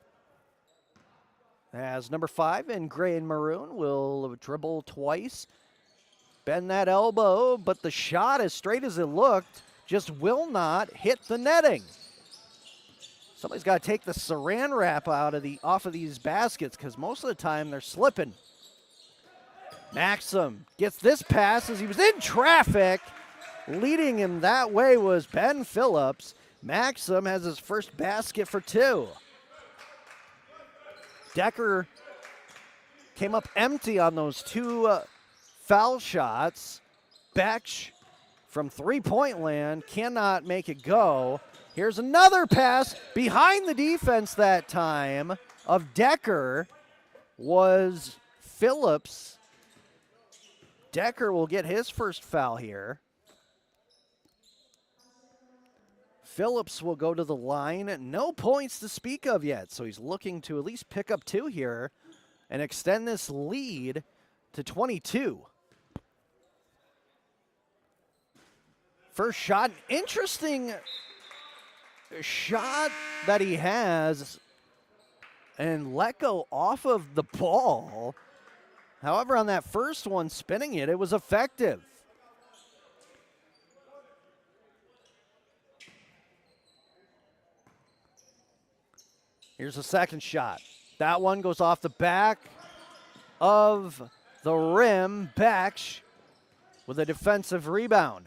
As number 5 in gray and maroon will dribble twice. Bend that elbow, but the shot, as straight as it looked, just will not hit the netting. Somebody's got to take the saran wrap off of these baskets, because most of the time they're slipping. Maxim gets this pass as he was in traffic. Leading him that way was Ben Phillips. Maxim has his first basket for two. Decker came up empty on those two foul shots. Beck from three-point land cannot make it go. Here's another pass behind the defense that time of Decker was Phillips. Decker will get his first foul here. Phillips will go to the line. No points to speak of yet, so he's looking to at least pick up two here and extend this lead to 22. First shot, interesting shot that he has and let go off of the ball. However, on that first one, spinning it was effective. Here's the second shot. That one goes off the back of the rim. Beck with a defensive rebound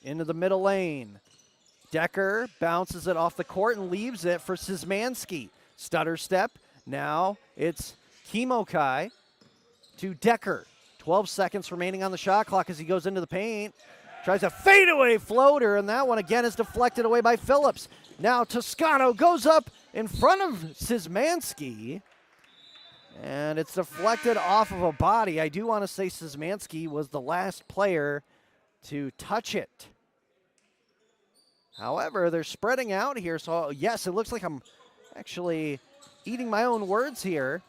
into the middle lane. Decker bounces it off the court and leaves it for Szymanski. Stutter step. Now it's Kimokai to Decker. 12 seconds remaining on the shot clock as he goes into the paint. Tries a fadeaway floater, and that one again is deflected away by Phillips. Now Toscano goes up in front of Szymanski, and it's deflected off of a body. I do want to say Szymanski was the last player to touch it. However, they're spreading out here, so yes, it looks like I'm actually eating my own words here.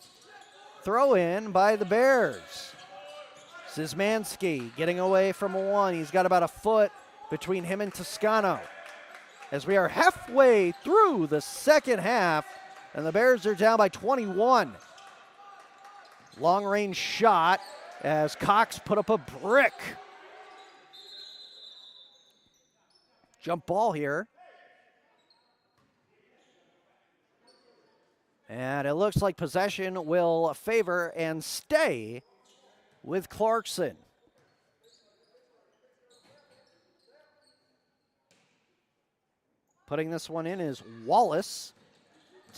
Throw in by the Bears. Szymanski getting away from one. He's got about a foot between him and Toscano. As we are halfway through the second half, and the Bears are down by 21. Long range shot as Cox put up a brick. Jump ball here. And it looks like possession will favor and stay with Clarkson. Putting this one in is Wallace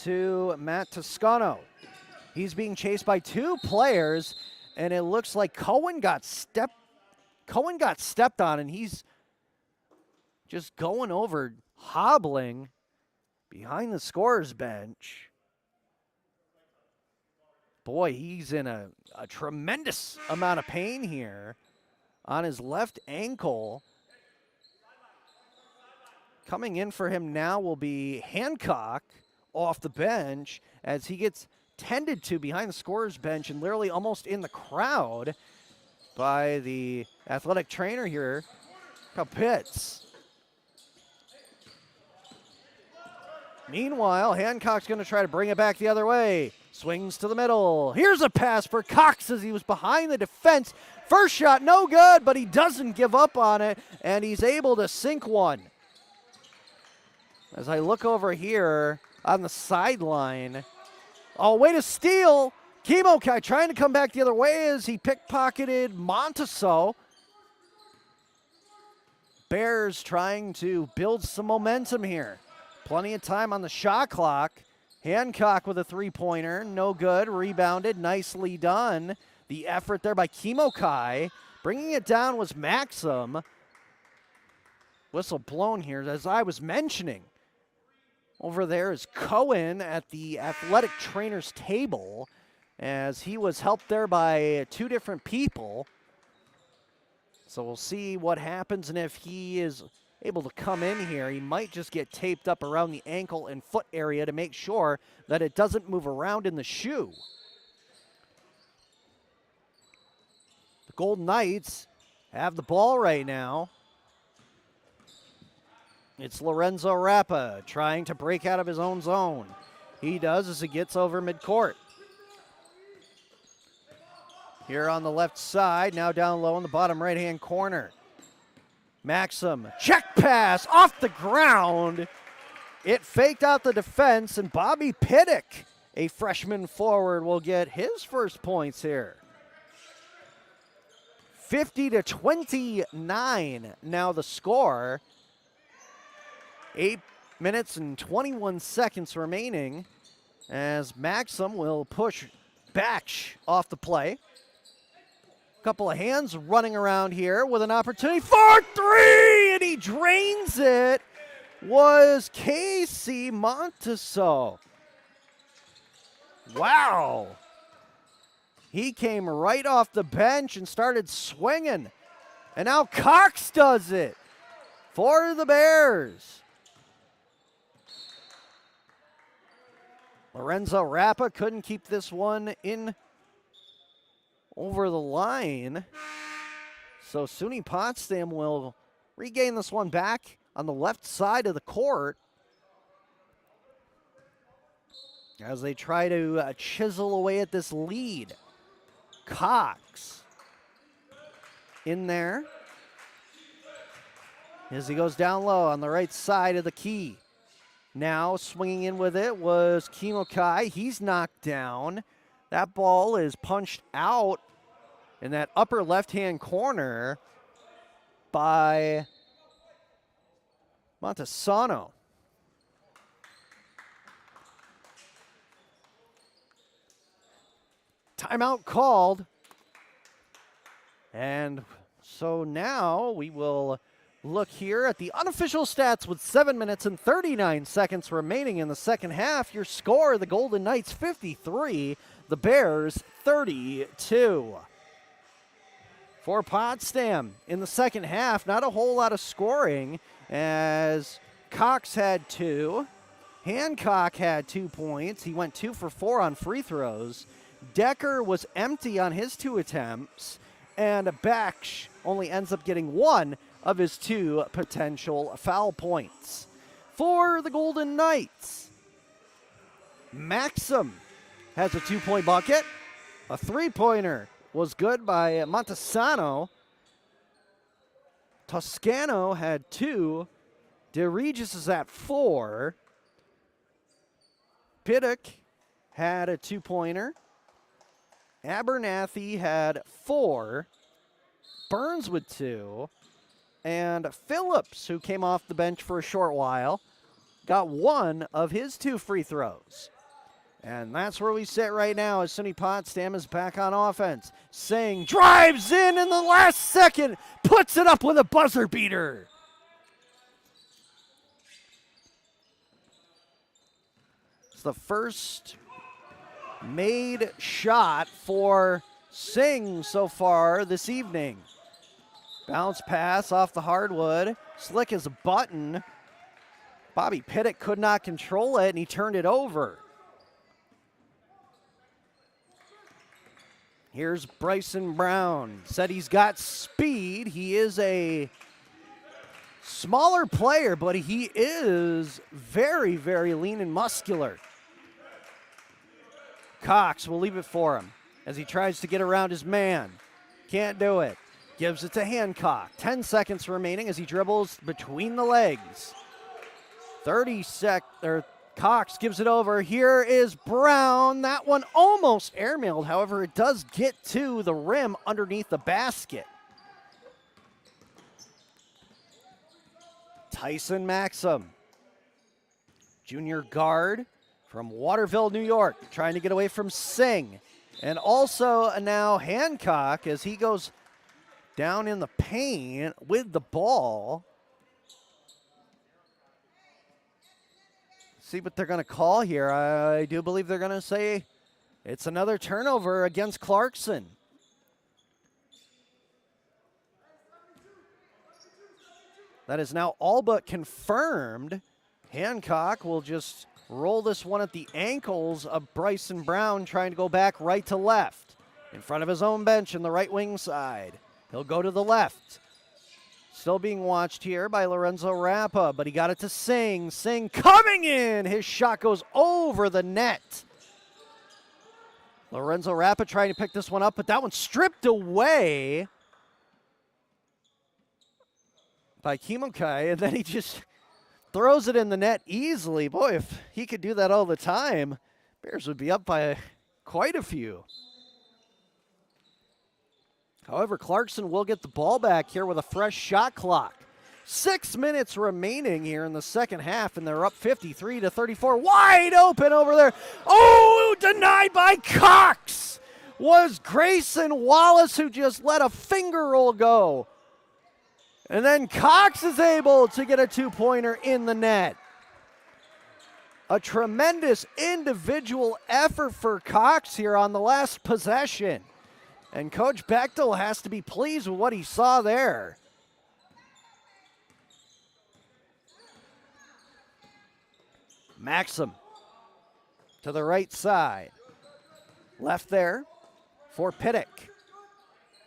to Matt Toscano. He's being chased by two players, and it looks like Cohen got stepped on, and he's just going over, hobbling behind the scorer's bench. Boy, he's in a tremendous amount of pain here on his left ankle. Coming in for him now will be Hancock off the bench as he gets tended to behind the scorer's bench and literally almost in the crowd by the athletic trainer here, Pitts. Meanwhile, Hancock's going to try to bring it back the other way. Swings to the middle. Here's a pass for Cox as he was behind the defense. First shot, no good, but he doesn't give up on it, and he's able to sink one. As I look over here on the sideline, oh, way to steal. Kimokai trying to come back the other way as he pickpocketed Monteso. Bears trying to build some momentum here. Plenty of time on the shot clock. Hancock with a three-pointer, no good, rebounded, nicely done. The effort there by Kimokai. Bringing it down was Maxim. Whistle blown here, as I was mentioning. Over there is Cohen at the athletic trainer's table as he was helped there by two different people. So we'll see what happens, and if he is able to come in here, he might just get taped up around the ankle and foot area to make sure that it doesn't move around in the shoe. The Golden Knights have the ball right now. It's Lorenzo Rappa trying to break out of his own zone. He does as he gets over midcourt. Here on the left side, now down low in the bottom right-hand corner. Maxim, check pass off the ground. It faked out the defense, and Bobby Piddick, a freshman forward, will get his first points here. 50-29 now the score. 8 minutes and 21 seconds remaining as Maxim will push Baksh off the play. Couple of hands running around here with an opportunity for three, and he drains it. Was Casey Monteso. Wow. He came right off the bench and started swinging. And now Cox does it for the Bears. Lorenzo Rappa couldn't keep this one in over the line. So SUNY Potsdam will regain this one back on the left side of the court as they try to chisel away at this lead. Cox in there as he goes down low on the right side of the key. Now swinging in with it was Kimokai. He's knocked down. That ball is punched out in that upper left-hand corner by Montesano. Timeout called. And so now we will look here at the unofficial stats with 7 minutes and 39 seconds remaining in the second half. Your score, the Golden Knights 53, the Bears 32. For Potsdam in the second half, not a whole lot of scoring as Cox had 2. Hancock had 2 points. He went 2 for 4 on free throws. Decker was empty on his 2 attempts. And Baksh only ends up getting 1 of his 2 potential foul points. For the Golden Knights, Maxim has a 2-point bucket. A 3-pointer was good by Montesano. Toscano had 2. DeRegis is at 4. Piddick had a 2-pointer. Abernathy had 4. Burns with 2. And Phillips, who came off the bench for a short while, got one of his 2 free throws. And that's where we sit right now as SUNY Potsdam is back on offense. Singh drives in the last second, puts it up with a buzzer beater. It's the first made shot for Singh so far this evening. Bounce pass off the hardwood. Slick as a button. Bobby Pittick could not control it, and he turned it over. Here's Bryson Brown. Said he's got speed. He is a smaller player, but he is very, very lean and muscular. Cox will leave it for him as he tries to get around his man. Can't do it. Gives it to Hancock. 10 seconds remaining as he dribbles between the legs. Cox gives it over. Here is Brown. That one almost airmailed. However, it does get to the rim underneath the basket. Tyson Maxim, junior guard from Waterville, New York, trying to get away from Singh. And also now Hancock as he goes down in the paint with the ball. See what they're going to call here. I do believe they're going to say it's another turnover against Clarkson. That is now all but confirmed. Hancock will just roll this one at the ankles of Bryson Brown, trying to go back right to left. In front of his own bench in the right wing side. He'll go to the left. Still being watched here by Lorenzo Rappa, but he got it to Singh. Singh coming in. His shot goes over the net. Lorenzo Rappa trying to pick this one up, but that one's stripped away by Kimokai, and then he just throws it in the net easily. Boy, if he could do that all the time, Bears would be up by quite a few. However, Clarkson will get the ball back here with a fresh shot clock. 6 minutes remaining here in the second half, and they're up 53-34. Wide open over there. Oh, denied by Cox. Was Grayson Wallace, who just let a finger roll go. And then Cox is able to get a 2-pointer in the net. A tremendous individual effort for Cox here on the last possession. And Coach Bechtel has to be pleased with what he saw there. Maxim to the right side. Left there for Pittick.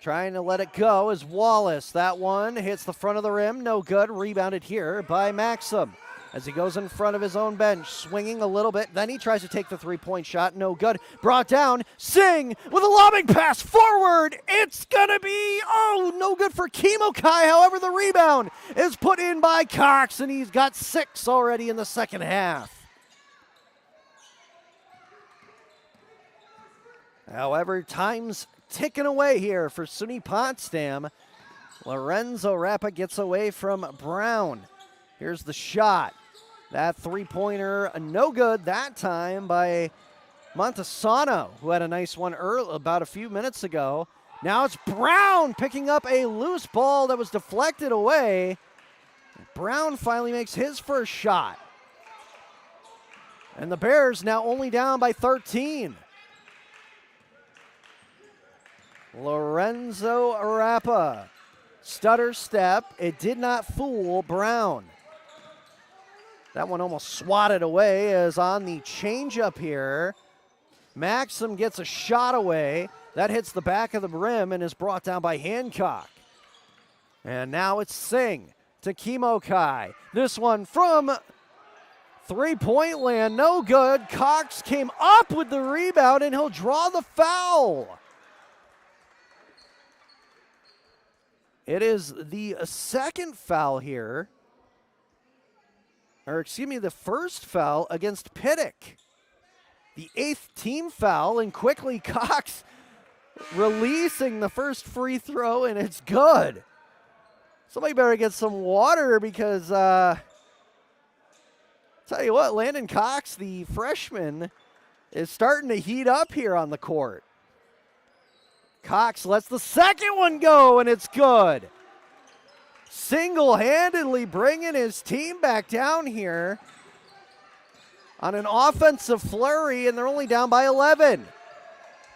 Trying to let it go is Wallace. That one hits the front of the rim. No good. Rebounded here by Maxim as he goes in front of his own bench, swinging a little bit. Then he tries to take the three-point shot. No good. Brought down. Singh with a lobbing pass forward. It's going to be, no good for Kimokai. However, the rebound is put in by Cox, and he's got 6 already in the second half. However, time's ticking away here for SUNY Potsdam. Lorenzo Rappa gets away from Brown. Here's the shot. That three-pointer, no good that time by Montesano, who had a nice one about a few minutes ago. Now it's Brown picking up a loose ball that was deflected away. Brown finally makes his first shot. And the Bears now only down by 13. Lorenzo Rappa. Stutter step. It did not fool Brown. That one almost swatted away as on the changeup here. Maxim gets a shot away. That hits the back of the rim and is brought down by Hancock. And now it's Singh to Kimokai. This one from three-point land, no good. Cox came up with the rebound and he'll draw the foul. It is the second foul here. Or excuse me, the first foul against Pittick. The 8th team foul, and quickly Cox releasing the first free throw, and it's good. Somebody better get some water because Tell you what, Landon Cox, the freshman, is starting to heat up here on the court. Cox lets the second one go, and it's good. Single-handedly bringing his team back down here on an offensive flurry, and they're only down by 11.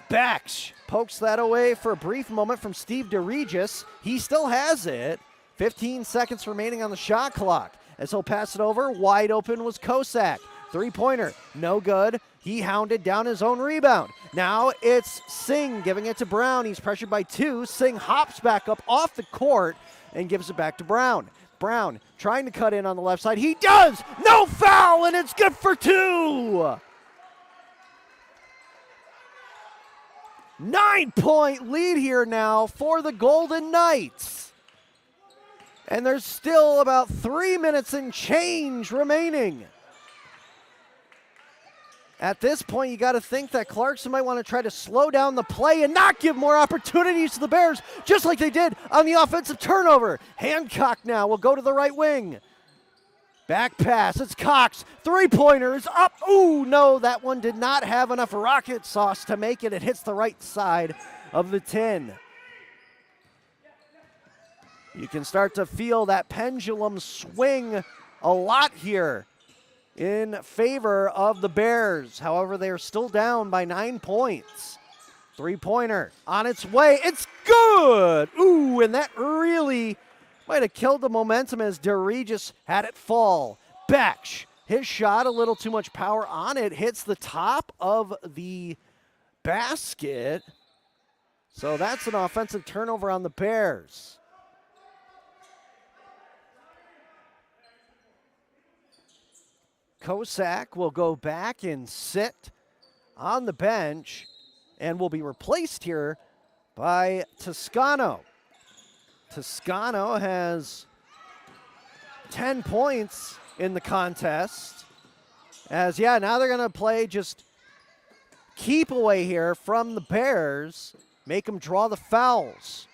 Baksh pokes that away for a brief moment from Steve DeRegis. He still has it. 15 seconds remaining on the shot clock. As he'll pass it over, wide open was Kosak. Three-pointer, no good. He hounded down his own rebound. Now it's Singh giving it to Brown. He's pressured by 2. Singh hops back up off the court and gives it back to Brown. Brown trying to cut in on the left side. He does! No foul, and it's good for 2! 9-point lead here now for the Golden Knights. And there's still about 3 minutes and change remaining. At this point, you got to think that Clarkson might want to try to slow down the play and not give more opportunities to the Bears, just like they did on the offensive turnover. Hancock now will go to the right wing. Back pass, it's Cox. Three-pointer is up. Ooh, no, that one did not have enough rocket sauce to make it. It hits the right side of the 10. You can start to feel that pendulum swing a lot here in favor of the Bears. However, they are still down by 9 points. Three-pointer on its way. It's good! Ooh, and that really might have killed the momentum as DeRegis had it fall. Baksh, his shot, a little too much power on it, hits the top of the basket. So that's an offensive turnover on the Bears. Kosak will go back and sit on the bench and will be replaced here by Toscano. Toscano has 10 points in the contest. Now they're going to play just keep away here from the Bears, make them draw the fouls.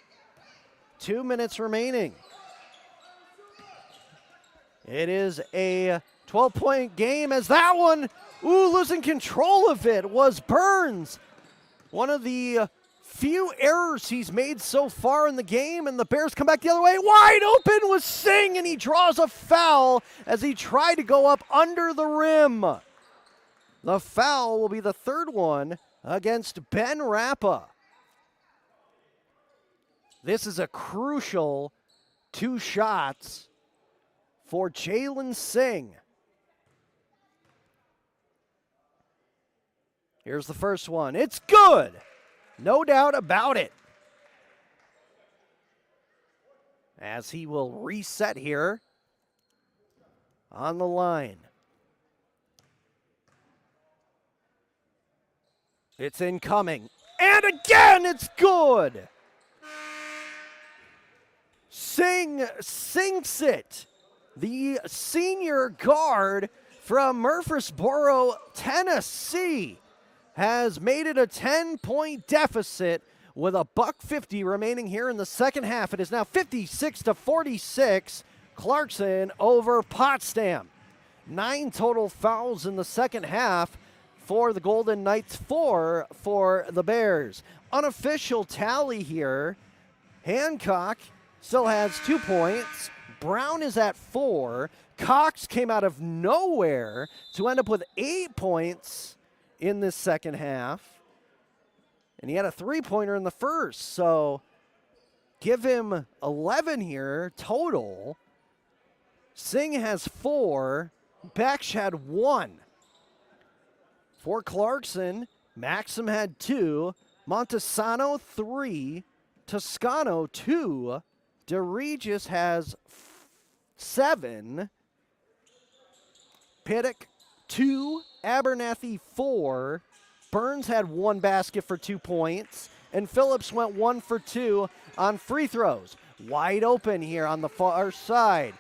2 minutes remaining. It is a 12-point game as that one, losing control of it was Burns. One of the few errors he's made so far in the game, and the Bears come back the other way. Wide open was Singh, and he draws a foul as he tried to go up under the rim. The foul will be the third one against Ben Rappa. This is a crucial 2 shots for Jalen Singh. Here's the first one. It's good. No doubt about it. As he will reset here on the line. It's incoming. And again, it's good. Singh sinks it. The senior guard from Murfreesboro, Tennessee, has made it a 10-point deficit with a $1.50 remaining here in the second half. It is now 56-46. Clarkson over Potsdam. 9 total fouls in the second half for the Golden Knights, 4 for the Bears. Unofficial tally here. Hancock still has 2 points. Brown is at 4. Cox came out of nowhere to end up with 8 points in this second half. And he had a 3-pointer in the first. So give him 11 here total. Singh has 4. Baksh had 1. For Clarkson, Maxim had 2. Montesano 3. Toscano 2. DeRegis has 7. Piddock 2. Abernathy 4. Burns had 1 basket for 2 points. And Phillips went 1 for 2 on free throws. Wide open here on the far side.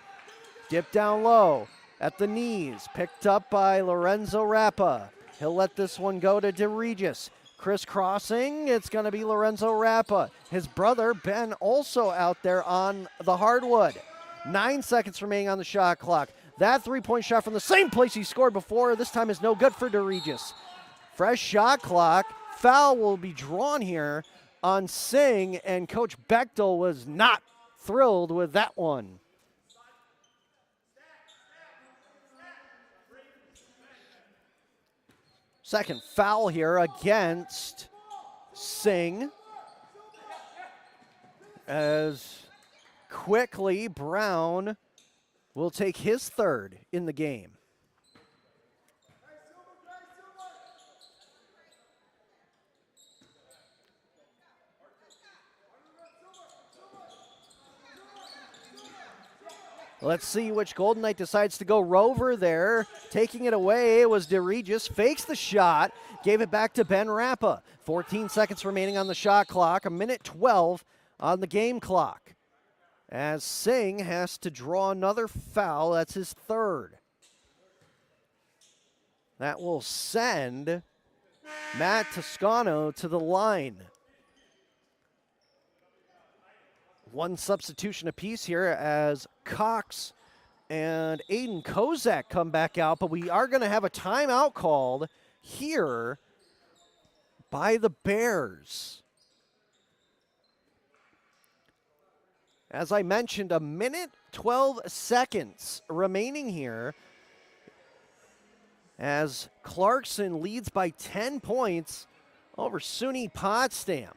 Dip down low at the knees. Picked up by Lorenzo Rappa. He'll let this one go to DeRegis. Crisscrossing, it's going to be Lorenzo Rappa. His brother, Ben, also out there on the hardwood. 9 seconds remaining on the shot clock. That three-point shot from the same place he scored before. This time is no good for DeRegis. Fresh shot clock. Foul will be drawn here on Singh, and Coach Bechtel was not thrilled with that one. Second foul here against Singh. As quickly Brown will take his third in the game. Let's see which Golden Knight decides to go rover there. Taking it away was DeRegis, fakes the shot, gave it back to Ben Rappa. 14 seconds remaining on the shot clock, a minute 12 on the game clock. As Singh has to draw another foul, that's his third. That will send Matt Toscano to the line. One substitution apiece here as Cox and Aiden Kozak come back out, but we are going to have a timeout called here by the Bears. As I mentioned, a minute 12 seconds remaining here as Clarkson leads by 10 points over SUNY Potsdam.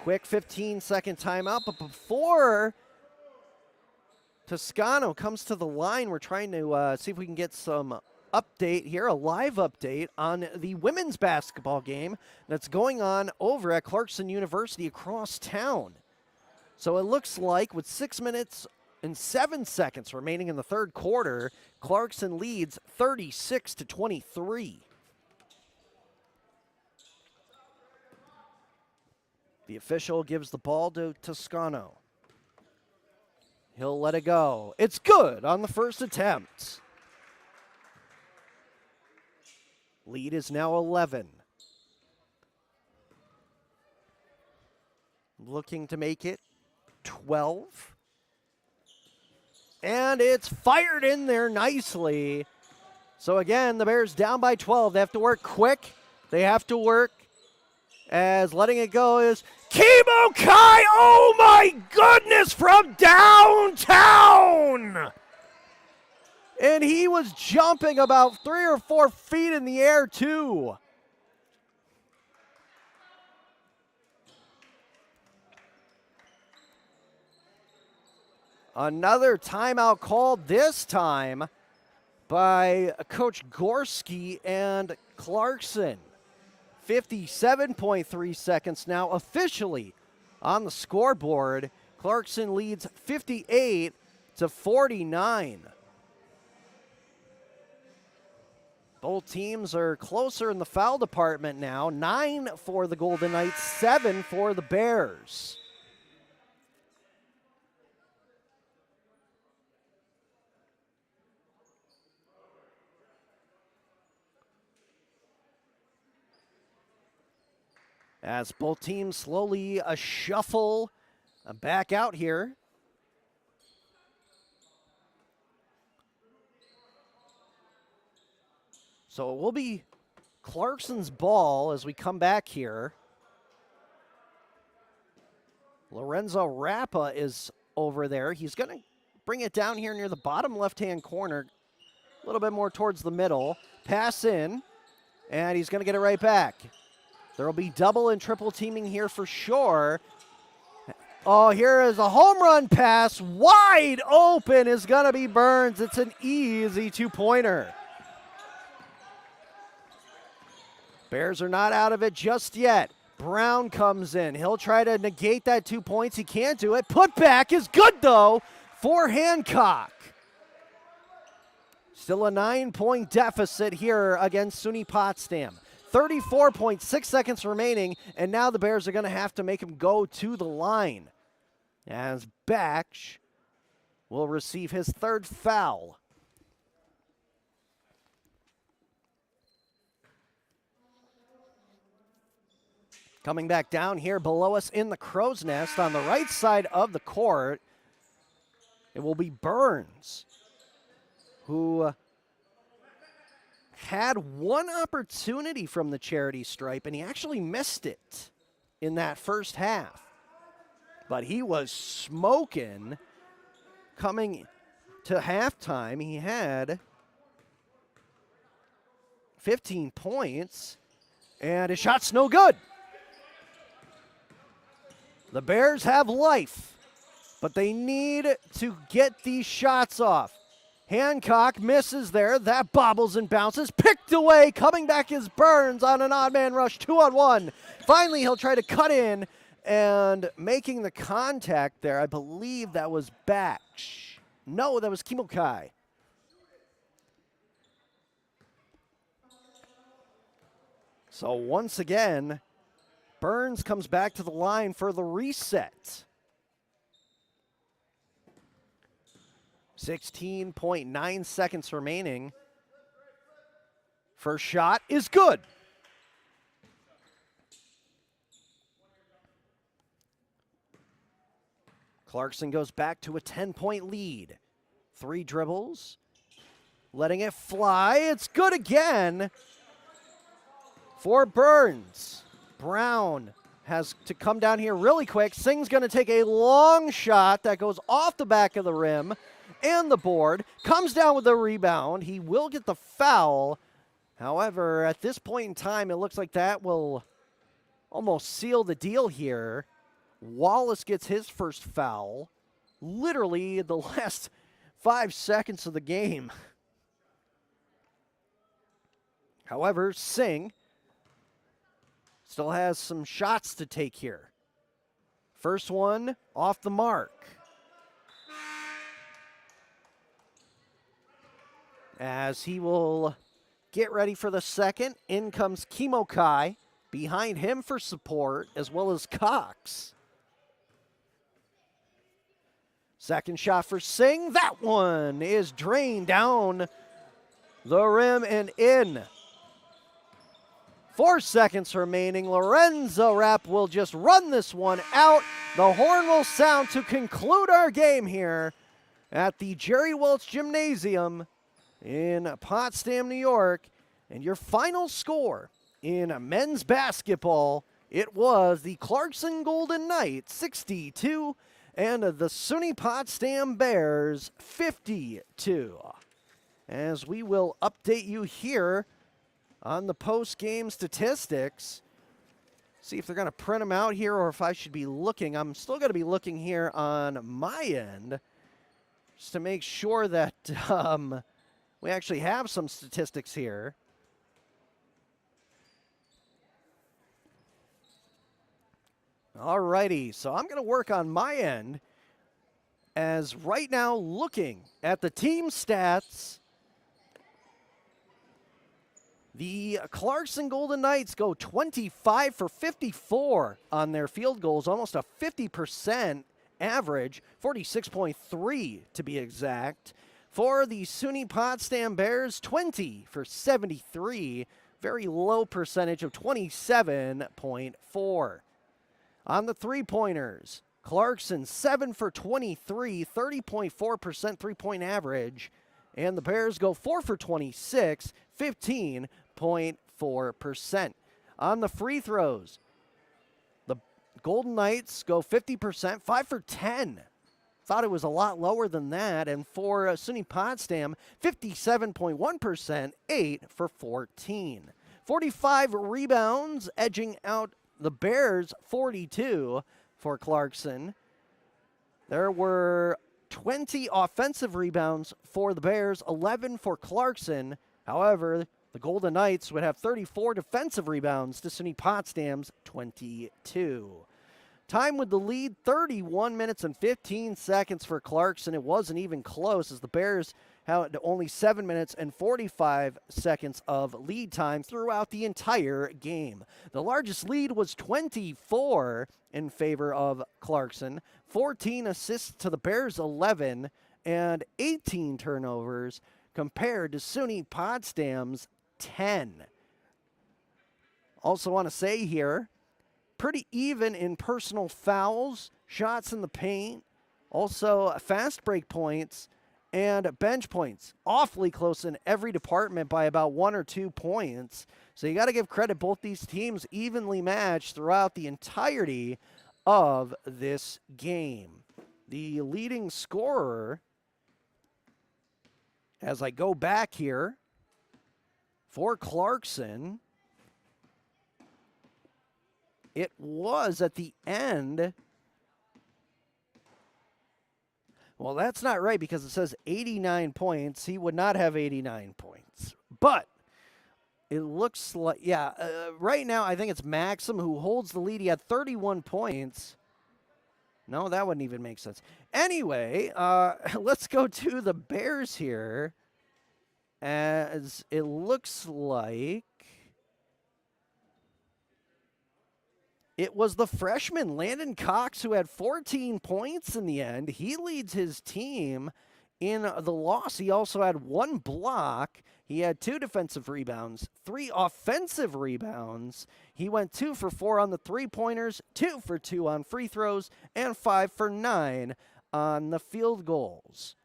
Quick 15-second timeout, but before Toscano comes to the line, we're trying to see if we can get some update here, a live update on the women's basketball game that's going on over at Clarkson University across town. So it looks like with 6 minutes and 7 seconds remaining in the third quarter, Clarkson leads 36-23. The official gives the ball to Toscano. He'll let it go. It's good on the first attempt. Lead is now 11. Looking to make it 12. And it's fired in there nicely. So again, the Bears down by 12. They have to work quick. They have to work as letting it go is Kimo Kai. Oh my goodness, from downtown. And he was jumping about 3 or 4 feet in the air too. Another timeout called this time by Coach Gorski and Clarkson. 57.3 seconds now officially on the scoreboard. Clarkson leads 58-49. Both teams are closer in the foul department now. 9 for the Golden Knights, 7 for the Bears. As both teams slowly shuffle back out here. So it will be Clarkson's ball as we come back here. Lorenzo Rappa is over there. He's going to bring it down here near the bottom left-hand corner, a little bit more towards the middle. Pass in, and he's going to get it right back. There will be double and triple teaming here for sure. Oh, here is a home run pass. Wide open is going to be Burns. It's an easy two-pointer. Bears are not out of it just yet. Brown comes in. He'll try to negate that 2 points. He can't do it. Put back is good, though, for Hancock. Still a 9-point deficit here against SUNY Potsdam. 34.6 seconds remaining, and now the Bears are going to have to make him go to the line as Baksh will receive his third foul. Coming back down here below us in the crow's nest on the right side of the court, it will be Burns. who had one opportunity from the charity stripe, and he actually missed it in that first half. But he was smoking coming to halftime. He had 15 points, and his shot's no good. The Bears have life, but they need to get these shots off. Hancock misses there. That bobbles and bounces. Picked away. Coming back is Burns on an odd man rush. 2-on-1. Finally, he'll try to cut in, and making the contact there, I believe that was Batch. No, that was Kimokai. So once again, Burns comes back to the line for the reset. 16.9 seconds remaining. First shot is good. Clarkson goes back to a 10-point lead. 3 dribbles. Letting it fly. It's good again for Burns. Brown has to come down here really quick. Singh's going to take a long shot that goes off the back of the rim and the board. Comes down with the rebound. He will get the foul. However, at this point in time, it looks like that will almost seal the deal here. Wallace gets his first foul literally the last 5 seconds of the game. However, Singh still has some shots to take here. First one off the mark. As he will get ready for the second, in comes Kimokai. Behind him for support, as well as Cox. Second shot for Singh. That one is drained down the rim and in. 4 seconds remaining. Lorenzo Rapp will just run this one out. The horn will sound to conclude our game here at the Jerry Welch Gymnasium in Potsdam, New York. And your final score in men's basketball, it was the Clarkson Golden Knights 62 and the SUNY Potsdam Bears 52. As we will update you here on the post-game statistics. See if they're going to print them out here or if I should be looking. I'm still going to be looking here on my end just to make sure that we actually have some statistics here. Alrighty, so I'm going to work on my end as right now looking at the team stats. The Clarkson Golden Knights go 25 for 54 on their field goals, almost a 50% average, 46.3 to be exact. For the SUNY Potsdam Bears, 20 for 73, very low percentage of 27.4. On the three-pointers, Clarkson 7 for 23, 30.4% three-point average. And the Bears go 4 for 26, 15.4%. On the free throws, the Golden Knights go 50%, 5 for 10. Thought it was a lot lower than that. And for SUNY Potsdam, 57.1%, 8 for 14. 45 rebounds, edging out the Bears, 42 for Clarkson. There were 20 offensive rebounds for the Bears, 11 for Clarkson. However, the Golden Knights would have 34 defensive rebounds to SUNY Potsdam's 22. Time with the lead, 31 minutes and 15 seconds for Clarkson. It wasn't even close as the Bears had only 7 minutes and 45 seconds of lead time throughout the entire game. The largest lead was 24 in favor of Clarkson, 14 assists to the Bears' 11, and 18 turnovers compared to SUNY Potsdam's 10. Also want to say here, pretty even in personal fouls, shots in the paint, also fast break points, And bench points, awfully close in every department by about 1 or 2 points. So you got to give credit, both these teams evenly matched throughout the entirety of this game. The leading scorer, as I go back here, for Clarkson, it was at the end. Well, that's not right because it says 89 points. He would not have 89 points. But it looks like, right now I think it's Maxim who holds the lead. He had 31 points. No, that wouldn't even make sense. Anyway, let's go to the Bears here, as it looks like it was the freshman, Landon Cox, who had 14 points in the end. He leads his team in the loss. He also had 1 block. He had 2 defensive rebounds, 3 offensive rebounds. He went 2 for 4 on the three-pointers, 2 for 2 on free throws, and 5 for 9 on the field goals.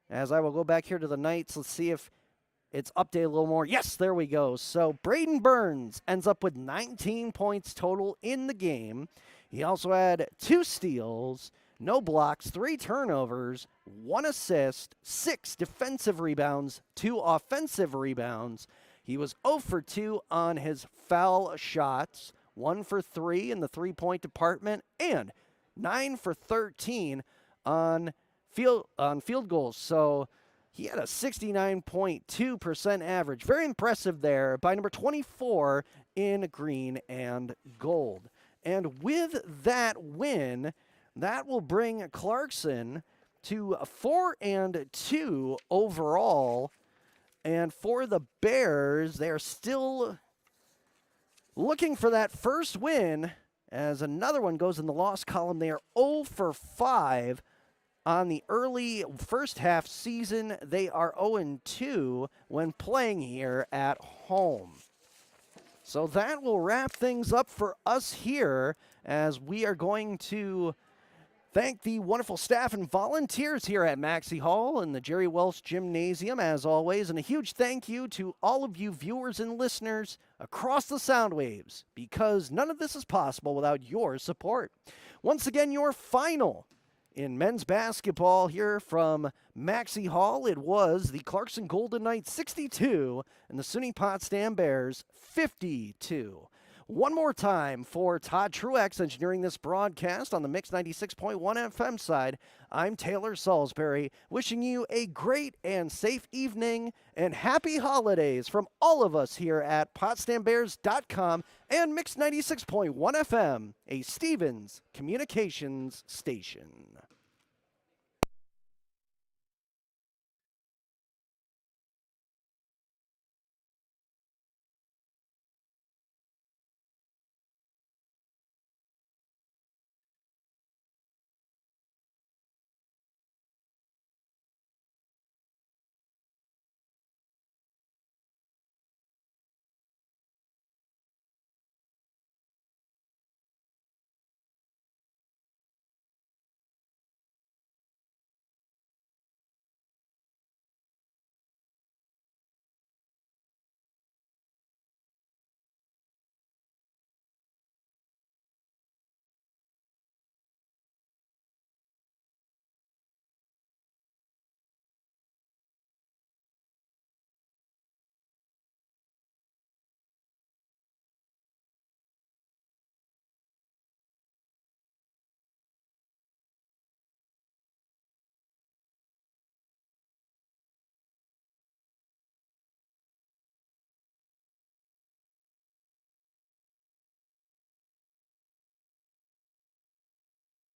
As I will go back here to the Knights, let's see if it's updated a little more. Yes, there we go. So Braden Burns ends up with 19 points total in the game. He also had 2 steals, no blocks, 3 turnovers, 1 assist, 6 defensive rebounds, 2 offensive rebounds. He was 0 for 2 on his foul shots, 1 for 3 in the three-point department, and 9 for 13 on field goals. So he had a 69.2% average. Very impressive there by number 24 in green and gold. And with that win, that will bring Clarkson to 4-2 overall. And for the Bears, they are still looking for that first win, as another one goes in the loss column. They are 0 for 5. On the early first half season, they are 0-2 when playing here at home. So that will wrap things up for us here, as we are going to thank the wonderful staff and volunteers here at Maxey Hall and the Jerry Welsh Gymnasium, as always. And a huge thank you to all of you viewers and listeners across the sound waves, because none of this is possible without your support. Once again, your final in men's basketball here from Maxey Hall, it was the Clarkson Golden Knights 62 and the SUNY Potsdam Bears 52. One more time for Todd Truex engineering this broadcast on the Mix 96.1 FM side. I'm Taylor Salisbury, wishing you a great and safe evening and happy holidays from all of us here at PotsdamBears.com and Mix 96.1 FM, a Stevens Communications station.